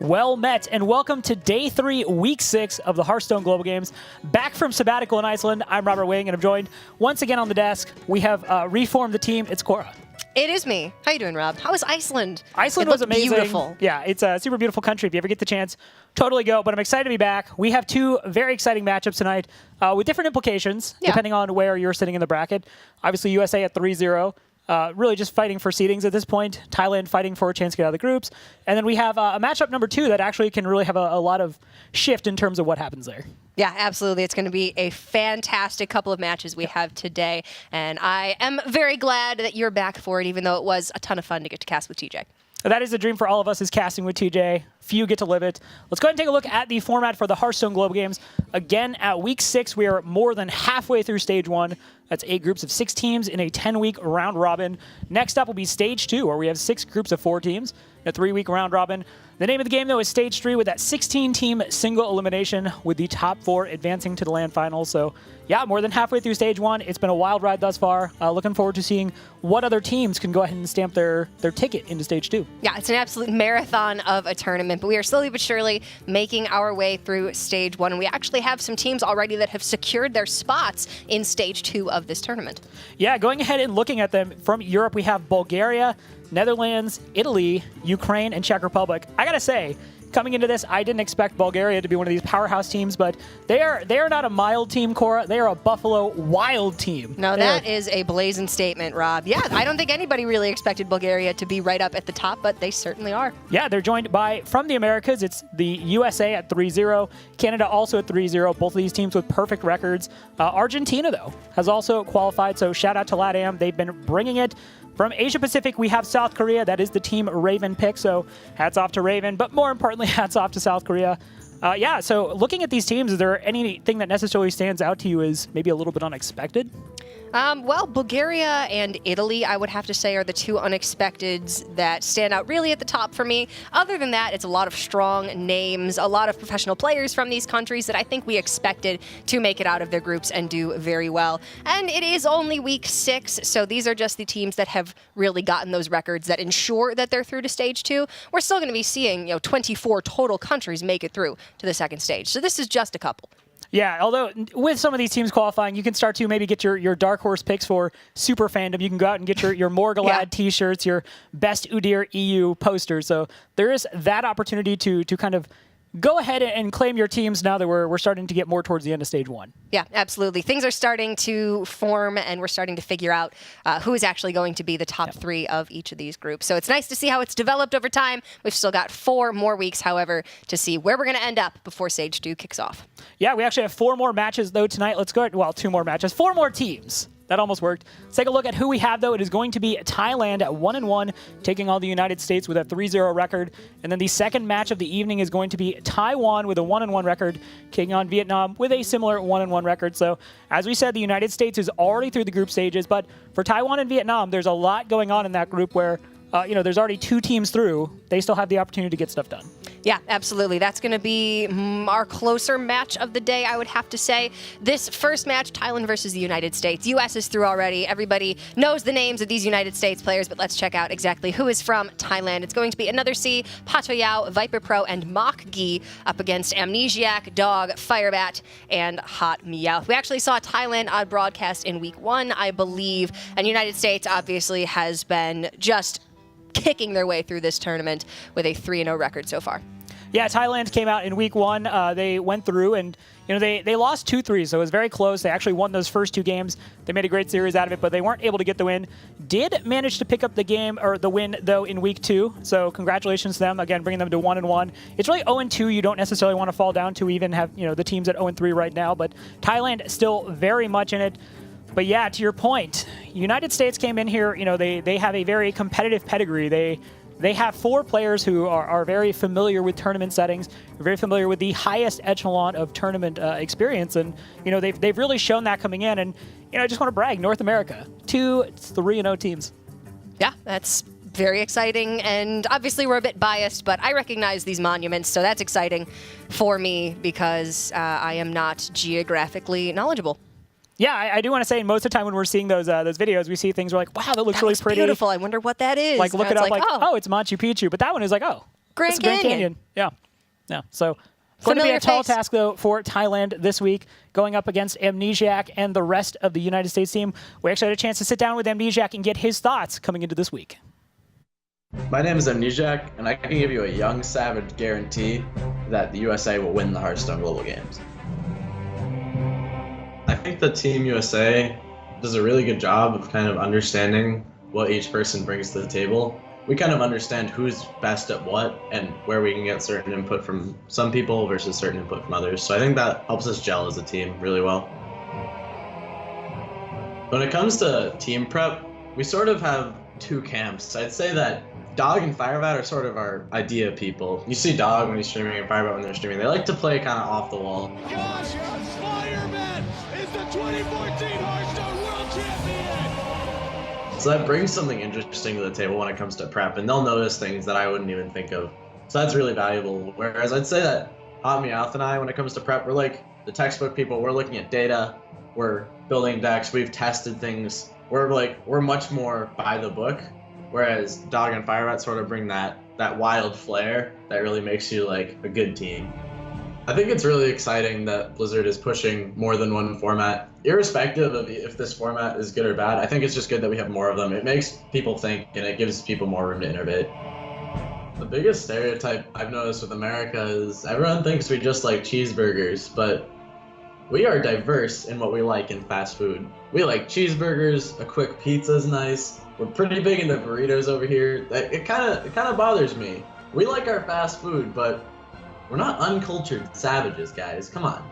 Well met, and welcome to Day 3, Week 6 of the Hearthstone Global Games. Back from sabbatical in Iceland, I'm Robert Wing, and I'm joined once again on the desk. We have reformed the team. It's Cora. It is me. How you doing, Rob? How was Iceland? Iceland was amazing. Beautiful. Yeah, it's a super beautiful country. If you ever get the chance, totally go. But I'm excited to be back. We have two very exciting matchups tonight with different implications, depending on where you're sitting in the bracket. Obviously, USA at 3-0. Really just fighting for seedings at this point. Thailand fighting for a chance to get out of the groups. And then we have a matchup number 2 that actually can really have a lot of shift in terms of what happens there. Yeah, absolutely. It's going to be a fantastic couple of matches we have today. And I am very glad that you're back for it, even though it was a ton of fun to get to cast with TJ. That is the dream for all of us, is casting with TJ. Few get to live it. Let's go ahead and take a look at the format for the Hearthstone Global Games. Again, at Week 6, we are more than halfway through Stage 1. That's 8 groups of 6 teams in a 10-week round robin. Next up will be Stage 2, where we have 6 groups of 4 teams, a 3-week round robin. The name of the game, though, is Stage 3 with that 16-team single elimination with the top 4 advancing to the LAN finals. So, yeah, more than halfway through Stage 1. It's been a wild ride thus far. Looking forward to seeing what other teams can go ahead and stamp their ticket into Stage 2. Yeah, it's an absolute marathon of a tournament, but we are slowly but surely making our way through Stage 1. And we actually have some teams already that have secured their spots in Stage 2 of this tournament. Yeah, going ahead and looking at them, from Europe, we have Bulgaria, Netherlands, Italy, Ukraine, and Czech Republic. I gotta say, coming into this, I didn't expect Bulgaria to be one of these powerhouse teams, but they are not a mild team, Cora. They are a Buffalo Wild team. No, that is a blazing statement, Rob. Yeah, I don't think anybody really expected Bulgaria to be right up at the top, but they certainly are. Yeah, they're joined by, from the Americas, it's the USA at 3-0, Canada also at 3-0, both of these teams with perfect records. Argentina, though, has also qualified, so shout out to LATAM. They've been bringing it. From Asia Pacific, we have South Korea. That is the team Raven pick, so hats off to Raven, but more importantly, hats off to South Korea. Yeah, so looking at these teams, is there anything that necessarily stands out to you as maybe a little bit unexpected? Well, Bulgaria and Italy, I would have to say, are the two unexpecteds that stand out really at the top for me. Other than that, it's a lot of strong names, a lot of professional players from these countries that I think we expected to make it out of their groups and do very well. And it is only Week 6, so these are just the teams that have really gotten those records that ensure that they're through to Stage 2. We're still going to be seeing 24 total countries make it through to the second stage. So this is just a couple. Yeah, although with some of these teams qualifying, you can start to maybe get your dark horse picks for super fandom. You can go out and get your Morgalad t-shirts, your best Udyr EU posters. So there is that opportunity to kind of go ahead and claim your teams now that we're starting to get more towards the end of Stage 1. Yeah, absolutely. Things are starting to form, and we're starting to figure out who is actually going to be the top 3 of each of these groups. So it's nice to see how it's developed over time. We've still got 4 more weeks, however, to see where we're going to end up before Stage 2 kicks off. Yeah, we actually have 4 more matches, though, tonight. Let's go, well, 2 more matches, 4 more teams. That almost worked. Let's take a look at who we have, though. It is going to be Thailand at 1-1, taking on the United States with a 3-0 record. And then the second match of the evening is going to be Taiwan with a 1-1 record, taking on Vietnam with a similar 1-1 record. So, as we said, the United States is already through the group stages. But for Taiwan and Vietnam, there's a lot going on in that group where, there's already 2 teams through. They still have the opportunity to get stuff done. Yeah, absolutely. That's going to be our closer match of the day, I would have to say. This first match, Thailand versus the United States. U.S. is through already. Everybody knows the names of these United States players, but let's check out exactly who is from Thailand. It's going to be Another C, Patoyao, Viper Pro, and Mach Gi up against Amnesiac, Dog, Firebat, and Hot Meowth. We actually saw Thailand on broadcast in Week 1, I believe, and United States obviously has been just kicking their way through this tournament with a 3-0 record so far. Yeah, Thailand came out in Week 1. They went through and they lost 2-3, so it was very close. They actually won those first 2 games. They made a great series out of it, but they weren't able to get the win. Did manage to pick up the game or the win though in Week 2. So congratulations to them again, bringing them to 1-1. It's really 0-2. You don't necessarily want to fall down to even have the teams at 0-3 right now, but Thailand still very much in it. But yeah, to your point, United States came in here. They have a very competitive pedigree. They have 4 players who are very familiar with tournament settings, very familiar with the highest echelon of tournament experience, and they've really shown that coming in. And I just want to brag, North America, 2 3-0 teams. Yeah, that's very exciting, and obviously we're a bit biased, but I recognize these monuments, so that's exciting for me because I am not geographically knowledgeable. Yeah, I do want to say, most of the time when we're seeing those videos, we see things we're like, wow, that looks really pretty. Beautiful. I wonder what that is. Like, look it up, like, oh, it's Machu Picchu. But that one is like, oh, Grand Canyon. Yeah. So going to be Familiar a tall face. task, though, for Thailand this week, going up against Amnesiac and the rest of the United States team. We actually had a chance to sit down with Amnesiac and get his thoughts coming into this week. My name is Amnesiac, and I can give you a young savage guarantee that the USA will win the Hearthstone Global Games. I think the Team USA does a really good job of kind of understanding what each person brings to the table. We kind of understand who's best at what and where we can get certain input from some people versus certain input from others. So I think that helps us gel as a team really well. When it comes to team prep, we sort of have two camps. I'd say that Dog and Firebat are sort of our idea people. You see Dog when he's streaming and Firebat when they're streaming. They like to play kind of off the wall. Gosh, Firebat is the 2014 Hearthstone World Champion! So that brings something interesting to the table when it comes to prep, and they'll notice things that I wouldn't even think of. So that's really valuable. Whereas I'd say that Hot Meowth and I, when it comes to prep, we're like the textbook people. We're looking at data, we're building decks, we've tested things. We're much more by the book. Whereas Dog and Firebat sort of bring that wild flair that really makes you like a good team. I think it's really exciting that Blizzard is pushing more than one format. Irrespective of if this format is good or bad, I think it's just good that we have more of them. It makes people think and it gives people more room to innovate. The biggest stereotype I've noticed with America is everyone thinks we just like cheeseburgers, but we are diverse in what we like in fast food. We like cheeseburgers, a quick pizza is nice. We're pretty big into burritos over here. It kind of bothers me. We like our fast food, but we're not uncultured savages, guys. Come on.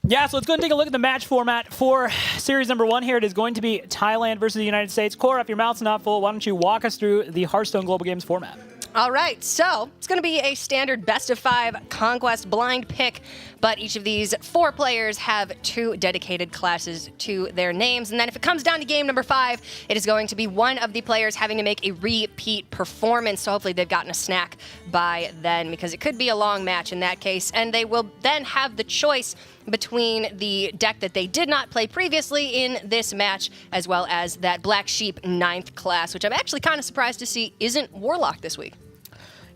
Yeah, so let's go and take a look at the match format for series number 1 here. It is going to be Thailand versus the United States. Cora, if your mouth's not full, why don't you walk us through the Hearthstone Global Games format? All right, so it's going to be a standard best-of-5 Conquest blind pick, but each of these 4 players have 2 dedicated classes to their names. And then if it comes down to game number 5, it is going to be one of the players having to make a repeat performance. So hopefully they've gotten a snack by then, because it could be a long match in that case. And they will then have the choice between the deck that they did not play previously in this match, as well as that Black Sheep 9th class, which I'm actually kind of surprised to see isn't Warlock this week.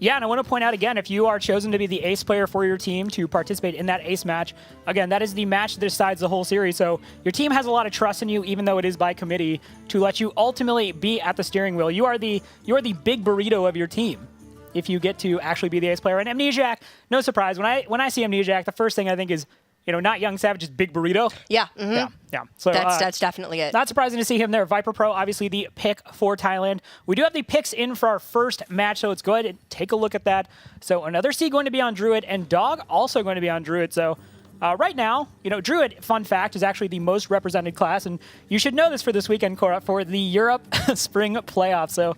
Yeah, and I want to point out again, if you are chosen to be the ace player for your team to participate in that ace match, again, that is the match that decides the whole series. So your team has a lot of trust in you, even though it is by committee, to let you ultimately be at the steering wheel. You are the big burrito of your team if you get to actually be the ace player. And Amnesiac, no surprise, when I see Amnesiac, the first thing I think is, not Young Savage, just big burrito. Yeah. Mm-hmm. Yeah. So that's definitely it. Not surprising to see him there. Viper Pro, obviously the pick for Thailand. We do have the picks in for our first match, so let's go ahead and take a look at that. So another C going to be on Druid, and Dog also going to be on Druid. So right now, Druid, fun fact, is actually the most represented class, and you should know this for this weekend, Cora, for the Europe Spring Playoffs. So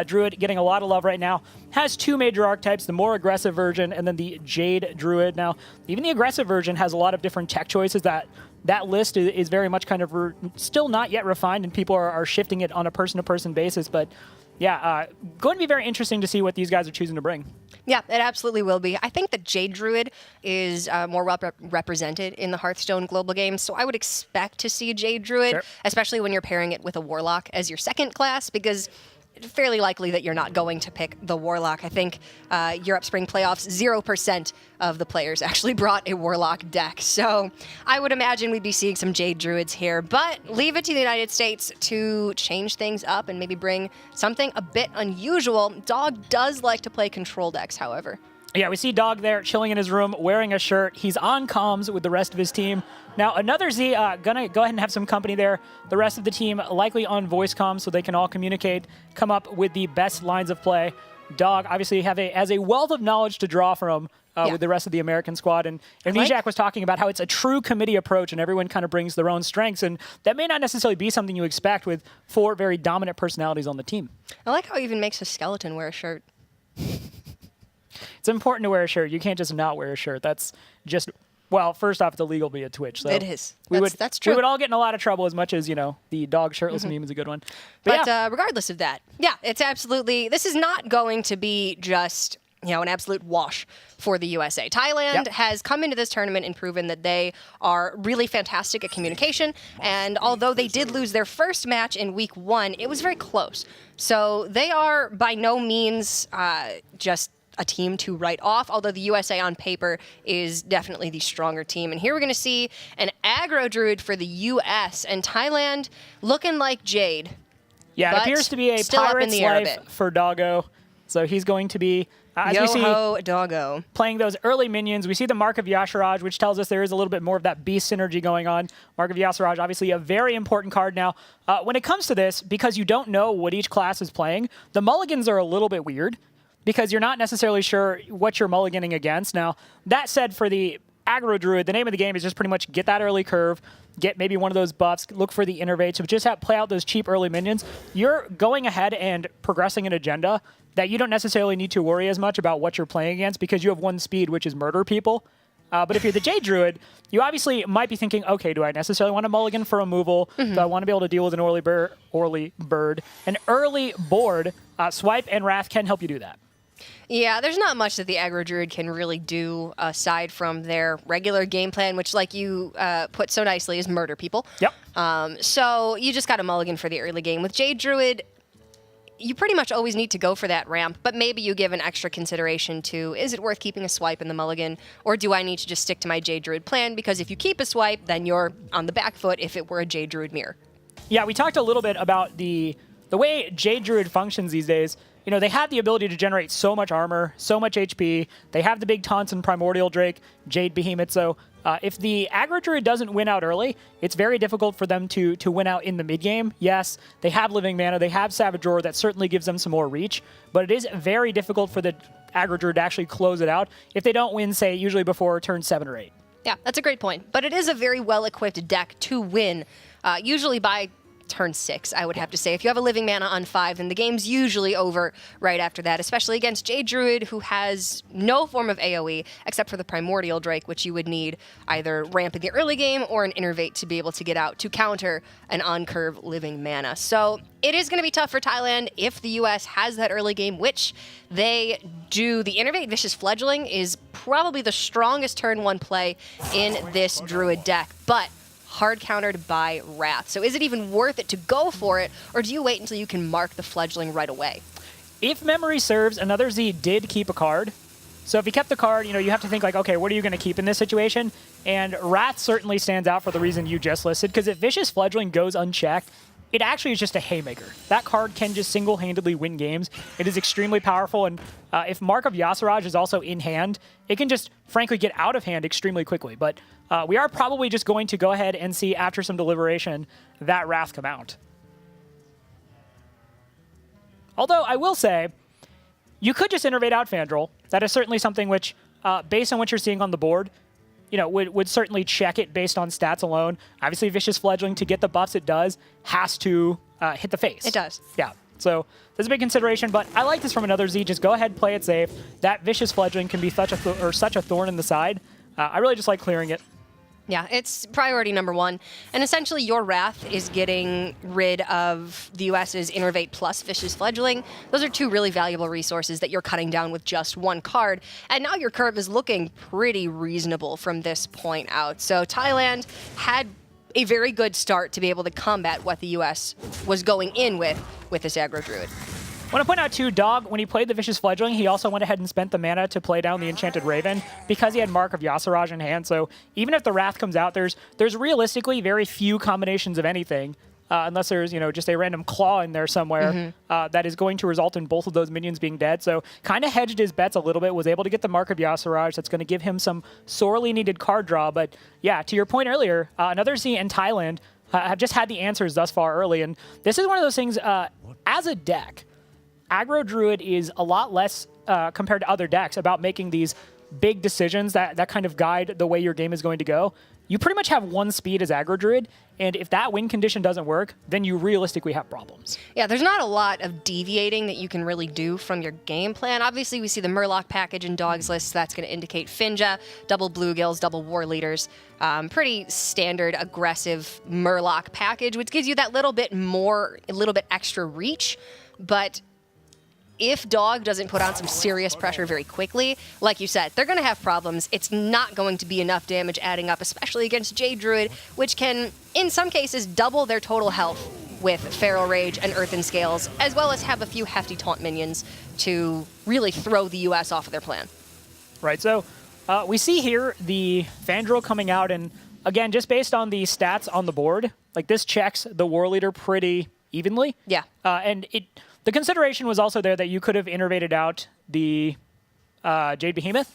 Druid getting a lot of love right now. Has 2 major archetypes, the more aggressive version and then the Jade Druid. Now, even the aggressive version has a lot of different tech choices. That list is very much kind of still not yet refined, and people are shifting it on a person-to-person basis. But yeah, going to be very interesting to see what these guys are choosing to bring. Yeah, it absolutely will be. I think that Jade Druid is more represented in the Hearthstone Global Games, so I would expect to see Jade Druid, Sure. Especially when you're pairing it with a Warlock as your second class, because it's fairly likely that you're not going to pick the Warlock. I think Europe Spring Playoffs, 0% of the players actually brought a Warlock deck. So I would imagine we'd be seeing some Jade Druids here, but leave it to the United States to change things up and maybe bring something a bit unusual. Dog does like to play control decks, however. Yeah, we see Dog there chilling in his room, wearing a shirt. He's on comms with the rest of his team. Now, another Z, gonna go ahead and have some company there. The rest of the team likely on voice comms so they can all communicate, come up with the best lines of play. Dog obviously has a wealth of knowledge to draw from with the rest of the American squad. And Amnesiac was talking about how it's a true committee approach and everyone kind of brings their own strengths. And that may not necessarily be something you expect with 4 very dominant personalities on the team. I like how he even makes a skeleton wear a shirt. It's important to wear a shirt. You can't just not wear a shirt. That's just, well, first off, it's illegal via Twitch. So it is. That's true. We would all get in a lot of trouble as much as, the dog shirtless meme is a good one. But regardless of that, it's absolutely, this is not going to be just, an absolute wash for the USA. Thailand has come into this tournament and proven that they are really fantastic at communication. And although they did lose their first match in week 1, it was very close. So they are by no means just a team to write off, although the USA on paper is definitely the stronger team. And here we're going to see an aggro druid for the US, and Thailand looking like Jade. Yeah, it appears to be a pirate's life for Doggo. So he's going to be, as we see, Doggo, playing those early minions. We see the Mark of Yasharaj, which tells us there is a little bit more of that beast synergy going on. Mark of Yasharaj, obviously a very important card now. When it comes to this, because you don't know what each class is playing, the mulligans are a little bit weird, because you're not necessarily sure what you're mulliganing against. Now, that said, for the aggro druid, the name of the game is just pretty much get that early curve, get maybe one of those buffs, look for the innervate, so just play out those cheap early minions. You're going ahead and progressing an agenda that you don't necessarily need to worry as much about what you're playing against, because you have one speed, which is murder people. But if you're the Jade Druid, you obviously might be thinking, okay, do I necessarily want to mulligan for removal? Do I want to be able to deal with an early bird? An early board, Swipe and Wrath can help you do that. Yeah, there's not much that the aggro druid can really do aside from their regular game plan, which, like you put so nicely, is murder people. Yep. So you just got a mulligan for the early game. With Jade Druid, you pretty much always need to go for that ramp, but maybe you give an extra consideration to, is it worth keeping a swipe in the mulligan, or do I need to just stick to my Jade Druid plan? Because if you keep a swipe, then you're on the back foot if it were a Jade Druid mirror. Yeah, we talked a little bit about the way Jade Druid functions these days. They have the ability to generate so much armor, so much HP. They have the big taunts and Primordial Drake, Jade Behemoth. So if the aggro druid doesn't win out early, it's very difficult for them to win out in the mid game. Yes, they have Living Mana, they have Savage Roar, that certainly gives them some more reach, but it is very difficult for the aggro druid to actually close it out if they don't win, say, usually before turn 7 or 8. Yeah, that's a great point. But it is a very well-equipped deck to win, usually by turn 6, I would have to say. If you have a Living Mana on 5, then the game's usually over right after that, especially against Jade Druid, who has no form of AoE except for the Primordial Drake, which you would need either ramp in the early game or an Innervate to be able to get out to counter an on-curve Living Mana. So it is going to be tough for Thailand if the US has that early game, which they do. The Innervate Vicious Fledgling is probably the strongest turn 1 play in this Druid deck, but hard countered by Wrath. So is it even worth it to go for it, or do you wait until you can mark the Fledgling right away? If memory serves, Another Z did keep a card. So if he kept the card, you have to think like, okay, what are you going to keep in this situation? And Wrath certainly stands out for the reason you just listed, because if Vicious Fledgling goes unchecked, it actually is just a haymaker. That card can just single-handedly win games. It is extremely powerful, and if Mark of Yasaraj is also in hand, it can just, frankly, get out of hand extremely quickly. But we are probably just going to go ahead and see, after some deliberation, that Wrath come out. Although, I will say, you could just innervate out Fandral. That is certainly something which, based on what you're seeing on the board, would certainly check it based on stats alone. Obviously, Vicious Fledgling, to get the buffs it does, has to hit the face. It does. Yeah. So there's a big consideration, but I like this from Another Z. Just go ahead, play it safe. That Vicious Fledgling can be such a thorn in the side. I really just like clearing it. Yeah, it's priority number 1. And essentially, your Wrath is getting rid of the US's Innervate plus Vicious Fledgling. Those are 2 really valuable resources that you're cutting down with just 1 card. And now your curve is looking pretty reasonable from this point out. So Thailand had a very good start to be able to combat what the US was going in with this aggro druid. I want to point out, too, Dog, when he played the Vicious Fledgling, he also went ahead and spent the mana to play down the Enchanted Raven because he had Mark of Yasaraj in hand. So even if the Wrath comes out, there's realistically very few combinations of anything, unless there's, just a random Claw in there somewhere that is going to result in both of those minions being dead. So kind of hedged his bets a little bit, was able to get the Mark of Yasaraj. That's going to give him some sorely needed card draw. But yeah, to your point earlier, Another Z and Thailand have just had the answers thus far early. And this is one of those things, as a deck, Aggro Druid is a lot less, compared to other decks, about making these big decisions that kind of guide the way your game is going to go. you pretty much have one speed as Aggro Druid, and if that win condition doesn't work, then you realistically have problems. Yeah, there's not a lot of deviating that you can really do from your game plan. Obviously, we see the Murloc package in Dog's list, so that's going to indicate Finja, double Bluegills, double War Leaders. Pretty standard, aggressive Murloc package, which gives you that little bit more, a little bit extra reach, but if Dog doesn't put on some serious pressure very quickly, like you said, they're going to have problems. It's not going to be enough damage adding up, especially against Jade Druid, which can, in some cases, double their total health with Feral Rage and Earthen Scales, as well as have a few hefty taunt minions to really throw the US off of their plan. Right, so we see here the Fandral coming out, and again, just based on the stats on the board, like this checks the War Leader pretty evenly. Yeah. And the consideration was also there that you could have innervated out the Jade Behemoth,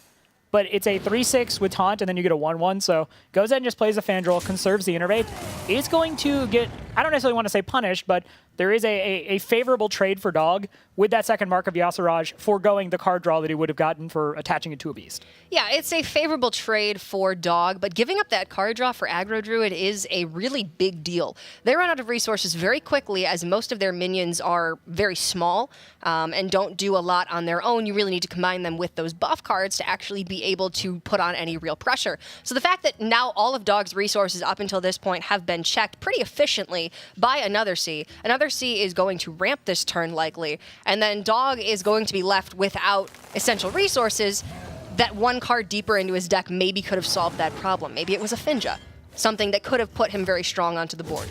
but it's a 3/6 with taunt, and then you get a 1/1, so goes ahead and just plays a Fandral, conserves the innervate. It's going to get, I don't necessarily want to say punished, but there is a favorable trade for Dog with that second Mark of Yasiraj, foregoing the card draw that he would have gotten for attaching it to a beast. Yeah, it's a favorable trade for Dog, but giving up that card draw for Aggro Druid is a really big deal. They run out of resources very quickly, as most of their minions are very small and don't do a lot on their own. You really need to combine them with those buff cards to actually be able to put on any real pressure. So the fact that now all of Dog's resources up until this point have been checked pretty efficiently by Another Sea. Another Sea is going to ramp this turn likely, and then Dog is going to be left without essential resources. That one card deeper into his deck maybe could have solved that problem. Maybe it was a Finja, something that could have put him very strong onto the board.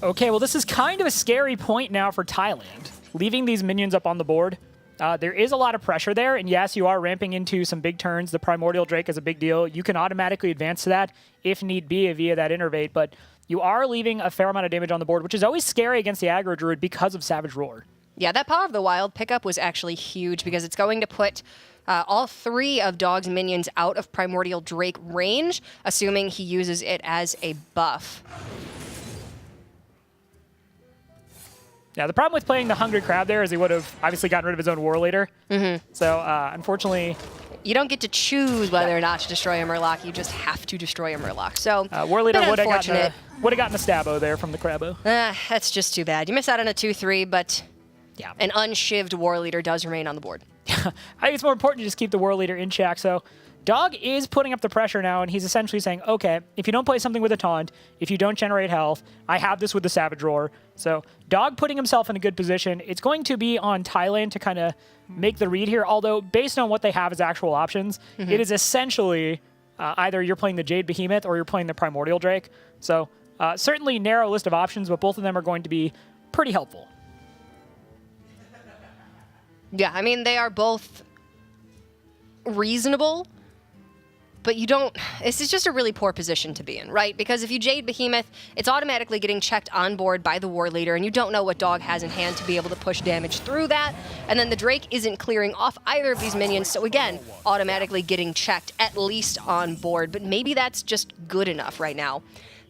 Okay, well, this is kind of a scary point now for Thailand, leaving these minions up on the board. There is a lot of pressure there, and yes, you are ramping into some big turns. The Primordial Drake is a big deal. You can automatically advance to that if need be via that Innervate, but you are leaving a fair amount of damage on the board, which is always scary against the Aggro Druid because of Savage Roar. Yeah, that Power of the Wild pickup was actually huge because it's going to put all three of Dog's minions out of Primordial Drake range, assuming he uses it as a buff. Yeah, the problem with playing the Hungry Crab there is he would have obviously gotten rid of his own War Leader. So, unfortunately... You don't get to choose whether or not to destroy a Murloc. You just have to destroy a Murloc. So, War Leader would have gotten a Stabbo there from the Crabbo. That's just too bad. You miss out on a 2/3, but yeah, an unshivved War Leader does remain on the board. I think it's more important to just keep the War Leader in check. So Dog is putting up the pressure now, and he's essentially saying, okay, if you don't play something with a taunt, if you don't generate health, I have this with the Savage Roar. So Dog putting himself in a good position. It's going to be on Thailand to kind of make the read here, although based on what they have as actual options, it is essentially either you're playing the Jade Behemoth or you're playing the Primordial Drake. So certainly narrow list of options, but both of them are going to be pretty helpful. Yeah, I mean, they are both reasonable, but you don't... This is just a really poor position to be in, right? Because if you Jade Behemoth, it's automatically getting checked on board by the War Leader, and you don't know what Dog has in hand to be able to push damage through that. And then the Drake isn't clearing off either of these minions, so again, automatically getting checked at least on board. But maybe that's just good enough right now.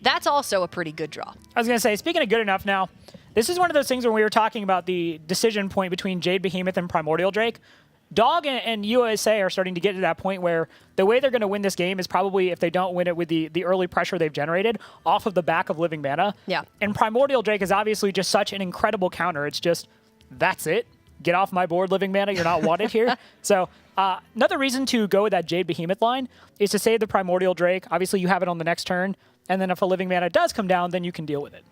That's also a pretty good draw. I was going to say, speaking of good enough now, this is one of those things when we were talking about the decision point between Jade Behemoth and Primordial Drake. Dog and USA are starting to get to that point where the way they're going to win this game is probably if they don't win it with the early pressure they've generated off of the back of Living Mana. Yeah. And Primordial Drake is obviously just such an incredible counter. It's just, that's it. Get off my board, Living Mana. You're not wanted here. So another reason to go with that Jade Behemoth line is to save the Primordial Drake. Obviously, you have it on the next turn. And then if a Living Mana does come down, then you can deal with it.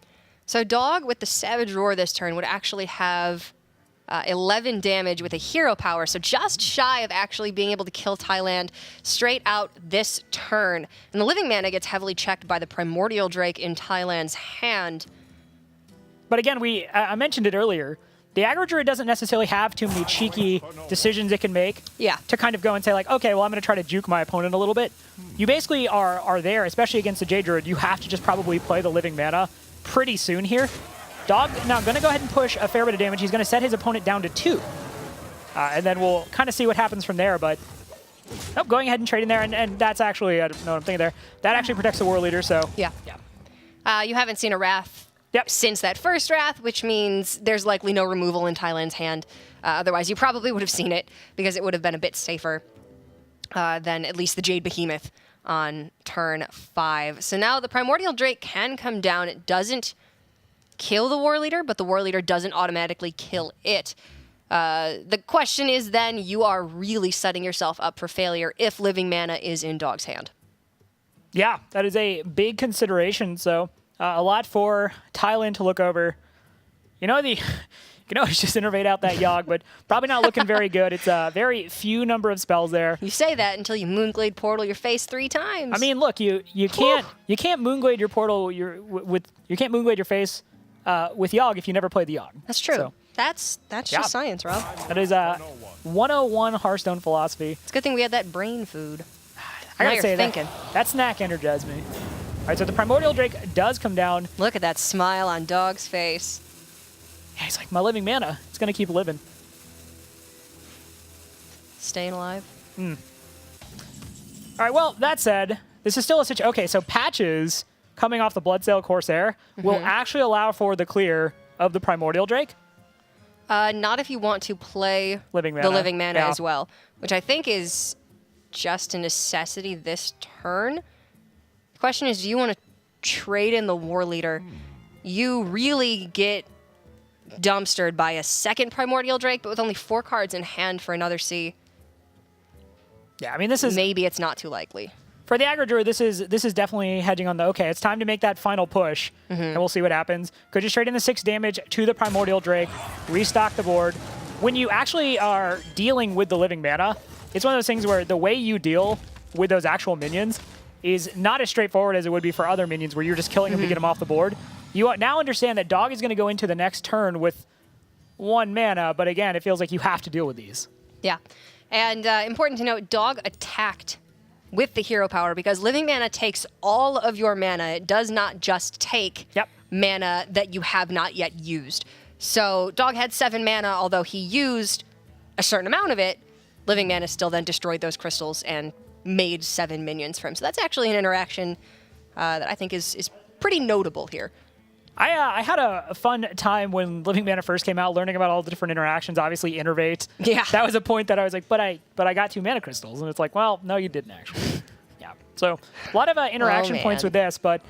So Dog with the Savage Roar this turn would actually have 11 damage with a hero power, so just shy of actually being able to kill Thailand straight out this turn. And the Living Mana gets heavily checked by the Primordial Drake in Thailand's hand. But again, I mentioned it earlier, the Aggro Druid doesn't necessarily have too many cheeky decisions it can make to kind of go and say, like, okay, well, I'm going to try to juke my opponent a little bit. You basically are there, especially against the Jade Druid. You have to just probably play the Living Mana pretty soon here. Dog now going to go ahead and push a fair bit of damage. He's going to set his opponent down to 2. And then we'll kind of see what happens from there. But going ahead and trading there. And that's actually, I don't know what I'm thinking there. That actually protects the War Leader. So yeah. You haven't seen a Wrath since that first Wrath, which means there's likely no removal in Thailand's hand. Otherwise, you probably would have seen it because it would have been a bit safer than at least the Jade Behemoth on turn 5. So now the Primordial Drake can come down. It doesn't kill the War Leader, but the War Leader doesn't automatically kill it. The question is then, you are really setting yourself up for failure if Living Mana is in Dog's hand. Yeah, that is a big consideration. So a lot for Thailand to look over. You can always just innervate out that Yogg, but probably not looking very good. It's a very few number of spells there. You say that until you Moonglade Portal your face 3 times. I mean, look, you can't Moonglade your portal you can't Moonglade your face with Yogg if you never played the Yogg. That's true. So, that's just science, Rob. that is 101 Hearthstone philosophy. It's a good thing we had that brain food. I Now gotta you're say thinking. that snack energized me. All right, so the Primordial Drake does come down. Look at that smile on Dog's face. Yeah, he's like, my living mana. It's gonna keep living. Staying alive. All right, well, that said, this is still a situation. Okay, so patches coming off the Bloodsail Corsair will actually allow for the clear of the Primordial Drake. Not if you want to play the Living Mana as well, which I think is just a necessity this turn. The question is, do you want to trade in the War Leader? You really get dumpstered by a second Primordial Drake, but with only 4 cards in hand for another C. Yeah, I mean, this is Maybe it's not too likely. for the aggro druid. This is definitely hedging on the okay. It's time to make that final push, and we'll see what happens. Could just trade in the 6 damage to the Primordial Drake, restock the board. When you actually are dealing with the Living Mana, it's one of those things where the way you deal with those actual minions is not as straightforward as it would be for other minions, where you're just killing them to get them off the board. You now understand that Dog is going to go into the next turn with 1 mana, but again, it feels like you have to deal with these. Yeah. And important to note, Dog attacked with the hero power because Living Mana takes all of your mana. It does not just take mana that you have not yet used. So Dog had 7 mana, although he used a certain amount of it. Living Mana still then destroyed those crystals and made 7 minions for him. So that's actually an interaction that I think is pretty notable here. I had a fun time when Living Mana first came out, learning about all the different interactions. Obviously, Innervate. Yeah. That was a point that I was like, but I got 2 mana crystals, and it's like, well, no, you didn't actually. Yeah. So a lot of interaction points with this, but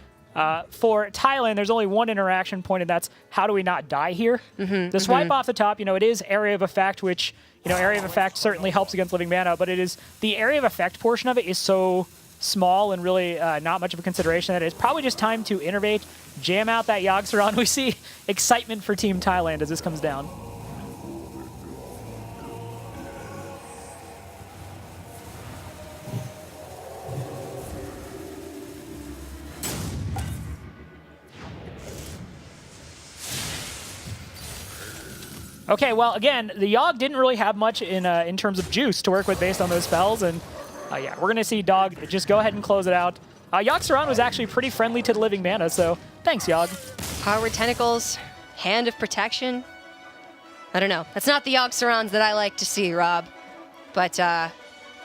for Thailand, there's only 1 interaction point, and that's how do we not die here? The swipe off the top, it is area of effect, which area of effect certainly helps against Living Mana, but it is the area of effect portion of it is so small and really not much of a consideration that it's probably just time to innervate, jam out that Yogg Saron. We see excitement for Team Thailand as this comes down. Okay, well, again, the Yogg didn't really have much in terms of juice to work with based on those spells, and yeah, we're going to see Dog just go ahead and close it out. Yogg Saron was actually pretty friendly to the Living Mana, so thanks, Yogg. Power Tentacles, Hand of Protection. I don't know. That's not the Yogg Sarons that I like to see, Rob. But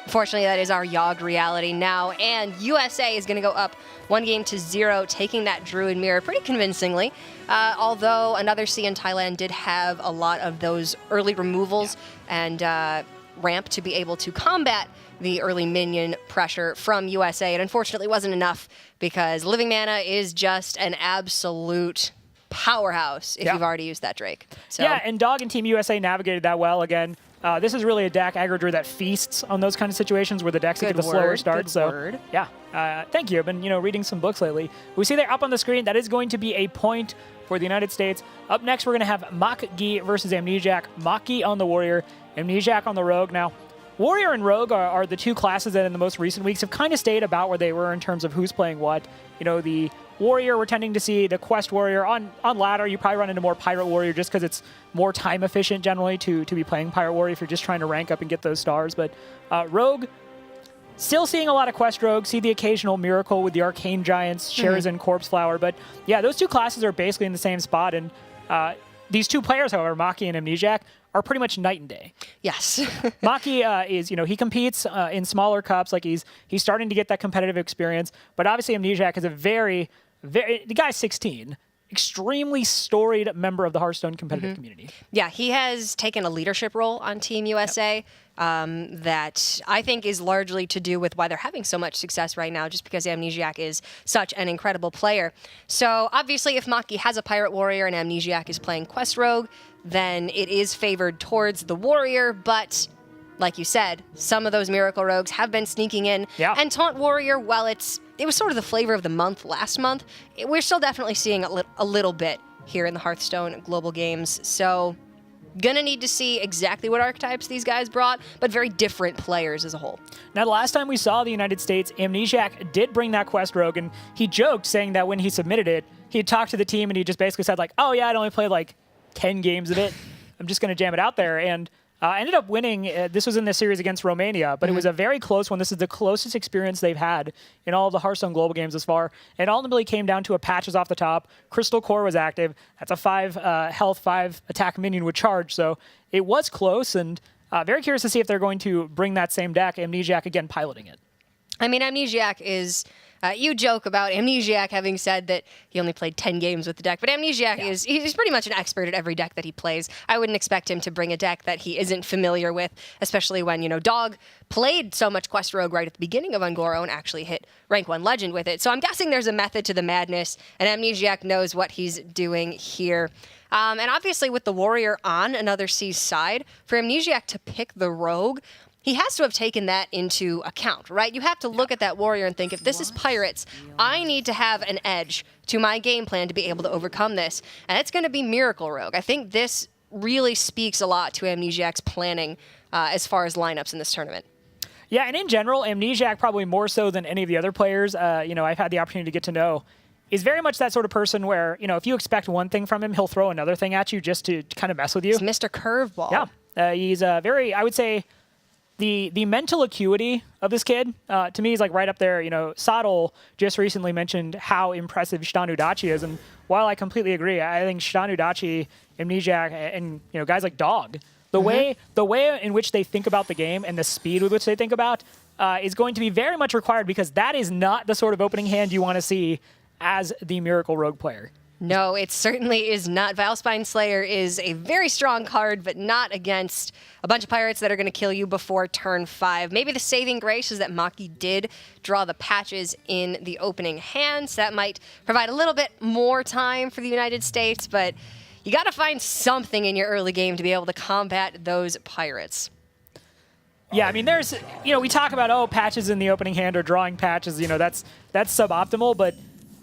unfortunately, that is our Yogg reality now, and USA is going to go up 1-0, taking that Druid Mirror pretty convincingly. Although another C in Thailand did have a lot of those early removals and ramp to be able to combat the early minion pressure from USA. It unfortunately wasn't enough because Living Mana is just an absolute powerhouse if you've already used that Drake. So. Yeah, and Dog and Team USA navigated that well. Again, this is really a deck aggro druid that feasts on those kind of situations where the decks get the slower start. So yeah, thank you. I've been reading some books lately. We see there up on the screen that is going to be a point for the United States. Up next, we're going to have Mach-Gi versus Amnesiac. Mach-Gi on the Warrior, Amnesiac on the Rogue. Now, Warrior and Rogue are the 2 classes that in the most recent weeks have kind of stayed about where they were in terms of who's playing what. The Warrior, we're tending to see the Quest Warrior. On ladder, you probably run into more Pirate Warrior just because it's more time efficient generally to be playing Pirate Warrior if you're just trying to rank up and get those stars. But Rogue, still seeing a lot of Quest Rogue, see the occasional Miracle with the Arcane Giants, Sherazin, Corpse Flower. But yeah, those 2 classes are basically in the same spot. And these 2 players, however, Mach-Gi and Amnesiac, are pretty much night and day. Yes. Mach-Gi is, he competes in smaller cups. Like he's starting to get that competitive experience. But obviously Amnesiac is a the guy's 16. extremely storied member of the Hearthstone competitive community. Yeah, he has taken a leadership role on Team USA that I think is largely to do with why they're having so much success right now, just because Amnesiac is such an incredible player. So obviously, if Maki has a Pirate Warrior and Amnesiac is playing Quest Rogue, then it is favored towards the Warrior, but like you said, some of those Miracle Rogues have been sneaking in. Yeah. And Taunt Warrior, while it was sort of the flavor of the month last month, we're still definitely seeing a little bit here in the Hearthstone Global Games. So gonna need to see exactly what archetypes these guys brought, but very different players as a whole. Now, the last time we saw the United States, Amnesiac did bring that Quest Rogue, and he joked saying that when he submitted it, he had talked to the team and he just basically said like, oh yeah, I'd only played like 10 games of it. I'm just gonna jam it out there. And ended up winning. This was in the series against Romania, but it was a very close one. This is the closest experience they've had in all of the Hearthstone Global Games thus far. It ultimately came down to a patches off the top. Crystal Core was active. That's a 5 health, 5 attack minion with charge. So it was close, and very curious to see if they're going to bring that same deck. Amnesiac again piloting it. I mean, Amnesiac is... you joke about Amnesiac having said that he only played 10 games with the deck, but Amnesiac he's pretty much an expert at every deck that he plays. I wouldn't expect him to bring a deck that he isn't familiar with, especially when, Dog played so much Quest Rogue right at the beginning of Ungoro and actually hit rank 1 Legend with it. So I'm guessing there's a method to the madness, and Amnesiac knows what he's doing here. And obviously with the Warrior on another C's side, for Amnesiac to pick the Rogue, he has to have taken that into account, right? You have to look at that Warrior and think, if this is Pirates, I need to have an edge to my game plan to be able to overcome this. And it's going to be Miracle Rogue. I think this really speaks a lot to Amnesiac's planning as far as lineups in this tournament. Yeah, and in general, Amnesiac, probably more so than any of the other players, I've had the opportunity to get to know, is very much that sort of person where, if you expect one thing from him, he'll throw another thing at you just to kind of mess with you. He's Mr. Curveball. Yeah, he's very, I would say, the mental acuity of this kid, to me, is like right up there. Sadal just recently mentioned how impressive Shtanu Dachi is, and while I completely agree, I think Shtanu Dachi, Amnesiac, and guys like Dog, the way in which they think about the game and the speed with which they think about is going to be very much required, because that is not the sort of opening hand you want to see as the Miracle Rogue player. No, it certainly is not. Vilespine Slayer is a very strong card, but not against a bunch of pirates that are going to kill you before turn 5. Maybe the saving grace is that Maki did draw the patches in the opening hand, so that might provide a little bit more time for the United States, but you got to find something in your early game to be able to combat those pirates. Yeah, I mean, there's, we talk about, patches in the opening hand or drawing patches, that's suboptimal, but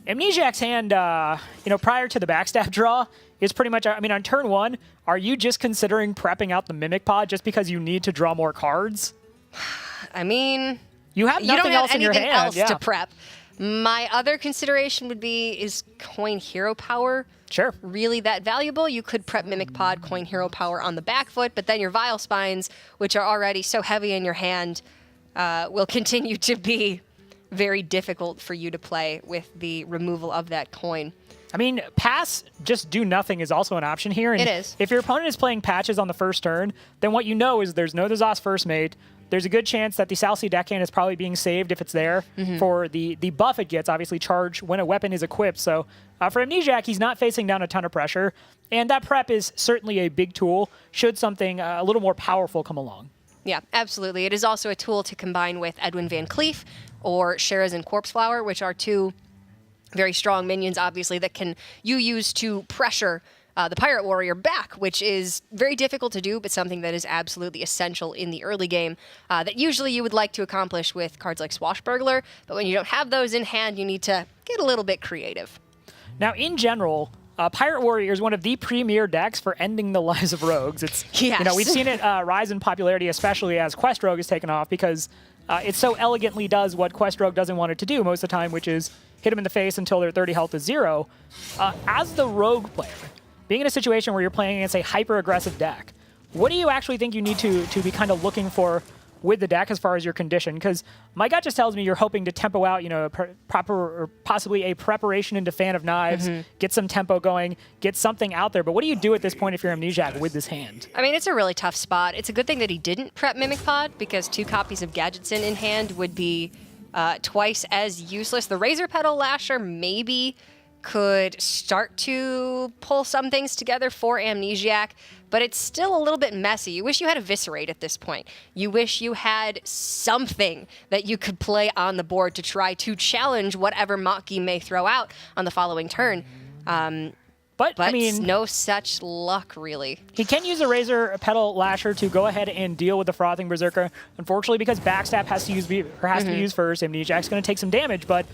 Amnesiac's hand, prior to the backstab draw is pretty much, on turn 1, are you just considering prepping out the Mimic Pod just because you need to draw more cards? I mean, you have nothing else in your hand. Else to prep. My other consideration would be, is Coin Hero Power really that valuable? You could prep Mimic Pod, Coin Hero Power on the back foot, but then your Vile Spines, which are already so heavy in your hand, will continue to be very difficult for you to play with the removal of that coin. I mean, pass, just do nothing is also an option here. And it is. If your opponent is playing patches on the first turn, then what you know is there's no Dazas first mate. There's a good chance that the Salsi deckhand is probably being saved if it's there for the buff it gets, obviously charge when a weapon is equipped. So for Amnesiac, he's not facing down a ton of pressure. And that prep is certainly a big tool should something a little more powerful come along. Yeah, absolutely. It is also a tool to combine with Edwin Van Cleef or Sherazin Corpse Flower, which are two very strong minions, obviously, that you use to pressure the Pirate Warrior back, which is very difficult to do, but something that is absolutely essential in the early game that usually you would like to accomplish with cards like Swashbuckler, but when you don't have those in hand, you need to get a little bit creative. Now, in general, Pirate Warrior is one of the premier decks for ending the lives of rogues. It's we've seen it rise in popularity, especially as Quest Rogue has taken off, because it so elegantly does what Quest Rogue doesn't want it to do most of the time, which is hit them in the face until their 30 health is 0. As the rogue player, being in a situation where you're playing against a hyper-aggressive deck, what do you actually think you need to be kind of looking for with the deck as far as your condition? Because my gut just tells me you're hoping to tempo out, proper or possibly a preparation into Fan of Knives, get some tempo going, get something out there. But what do you do at this point if you're Amnesiac with this hand? I mean, it's a really tough spot. It's a good thing that he didn't prep Mimic Pod, because 2 copies of Gadgetson in hand would be twice as useless. The Razor Petal Lasher maybe could start to pull some things together for Amnesiac, but it's still a little bit messy. You wish you had Eviscerate at this point. You wish you had something that you could play on the board to try to challenge whatever Maki may throw out on the following turn. But I mean, no such luck, really. he can use a Razor Petal Lasher to go ahead and deal with the Frothing Berserker. Unfortunately, because Backstab has to be used first, Amnesiac's going to take some damage, but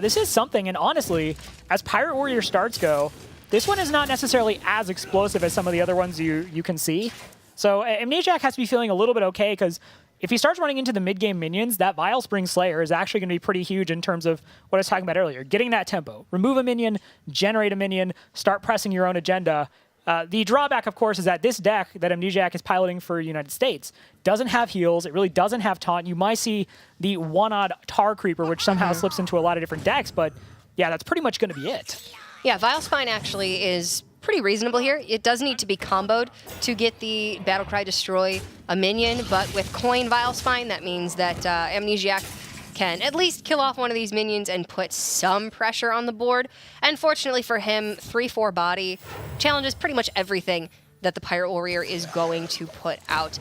this is something, and honestly, as Pirate Warrior starts go, this one is not necessarily as explosive as some of the other ones you can see. So Amnesiac has to be feeling a little bit okay, because if he starts running into the mid-game minions, that Vile Spring Slayer is actually going to be pretty huge in terms of what I was talking about earlier. Getting that tempo. Remove a minion, generate a minion, start pressing your own agenda. The drawback, of course, is that this deck that Amnesiac is piloting for United States doesn't have heals. It really doesn't have taunt. You might see the one-odd Tar Creeper, which somehow slips into a lot of different decks, but yeah, that's pretty much going to be it. Yeah, Vile Spine actually is pretty reasonable here. It does need to be comboed to get the Battlecry Destroy a minion, but with Coin Vile Spine, that means that Amnesiac can at least kill off one of these minions and put some pressure on the board. And fortunately for him, 3/4 body challenges pretty much everything that the Pirate Warrior is going to put out.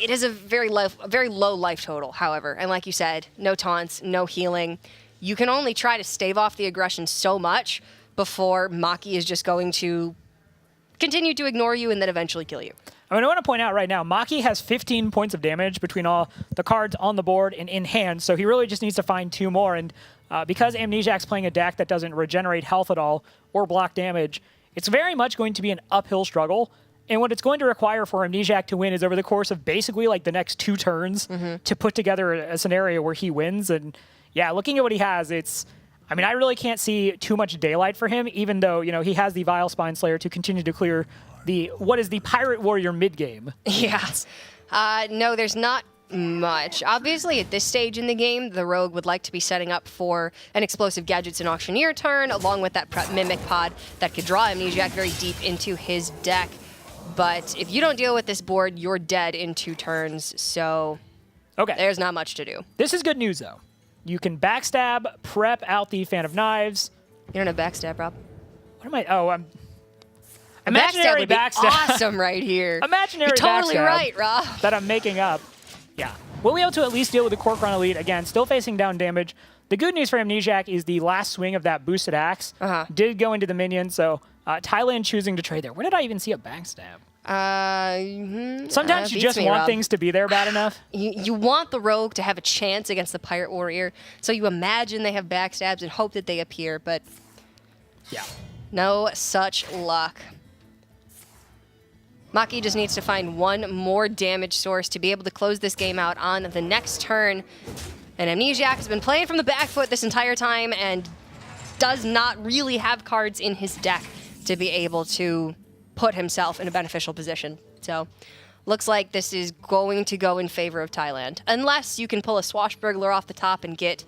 It is a very low life total, however. And like you said, no taunts, no healing. You can only try to stave off the aggression so much before Maki is just going to continue to ignore you and then eventually kill you. I mean, I want to point out right now, Maki has 15 points of damage between all the cards on the board and in hand, so he really just needs to find 2 more. And because Amnesiac's playing a deck that doesn't regenerate health at all or block damage, it's very much going to be an uphill struggle. And what it's going to require for Amnesiac to win is over the course of basically like the next 2 turns to put together a scenario where he wins. And yeah, looking at what he has, I mean, I really can't see too much daylight for him, even though, you know, he has the Vile Spine Slayer to continue to clear what is the Pirate Warrior mid-game. Yeah. No, there's not much. Obviously, at this stage in the game, the Rogue would like to be setting up for an Explosive Gadgets and Auctioneer turn, along with that Prep Mimic Pod that could draw Amnesiac very deep into his deck. But if you don't deal with this board, you're dead in 2 turns, so okay, there's not much to do. This is good news, though. You can backstab, prep out the Fan of Knives. You don't have backstab, Rob. What am I? Oh, I'm... Imaginary Imaginary backstab. Awesome right here. Imaginary You're totally backstab right, Rob. that I'm making up. Yeah. We'll be able to at least deal with the Corcoran Elite. Again, still facing down damage. The good news for Amnesiac is the last swing of that boosted axe did go into the minion, so Thailand choosing to trade there. Where did I even see a backstab? Sometimes you just want things to be there bad enough. You want the Rogue to have a chance against the Pirate Warrior, so you imagine they have backstabs and hope that they appear, but yeah, no such luck. Maki just needs to find 1 more damage source to be able to close this game out on the next turn. And Amnesiac has been playing from the back foot this entire time and does not really have cards in his deck to be able to put himself in a beneficial position. So looks like this is going to go in favor of Thailand, unless you can pull a Swashbuckler off the top and get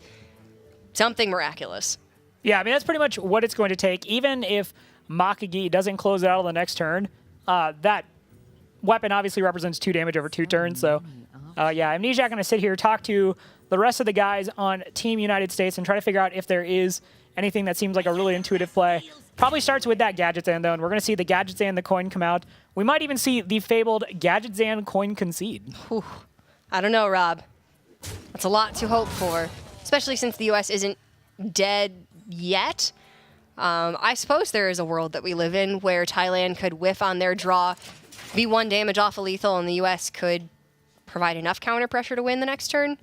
something miraculous. Yeah, I mean, that's pretty much what it's going to take. Even if Makagi doesn't close it out on the next turn, that weapon obviously represents 2 damage over 2 turns. So yeah, Amnesiac going to sit here, talk to the rest of the guys on Team United States and try to figure out if there is anything that seems like a really intuitive play. Probably starts with that Gadgetzan, though, and we're going to see the Gadgetzan, the coin come out. We might even see the fabled Gadgetzan coin concede. Whew. I don't know, Rob. That's a lot to hope for, especially since the U.S. isn't dead yet. I suppose there is a world that we live in where Thailand could whiff on their draw, be 1 damage off a lethal, and the U.S. could provide enough counter pressure to win the next turn.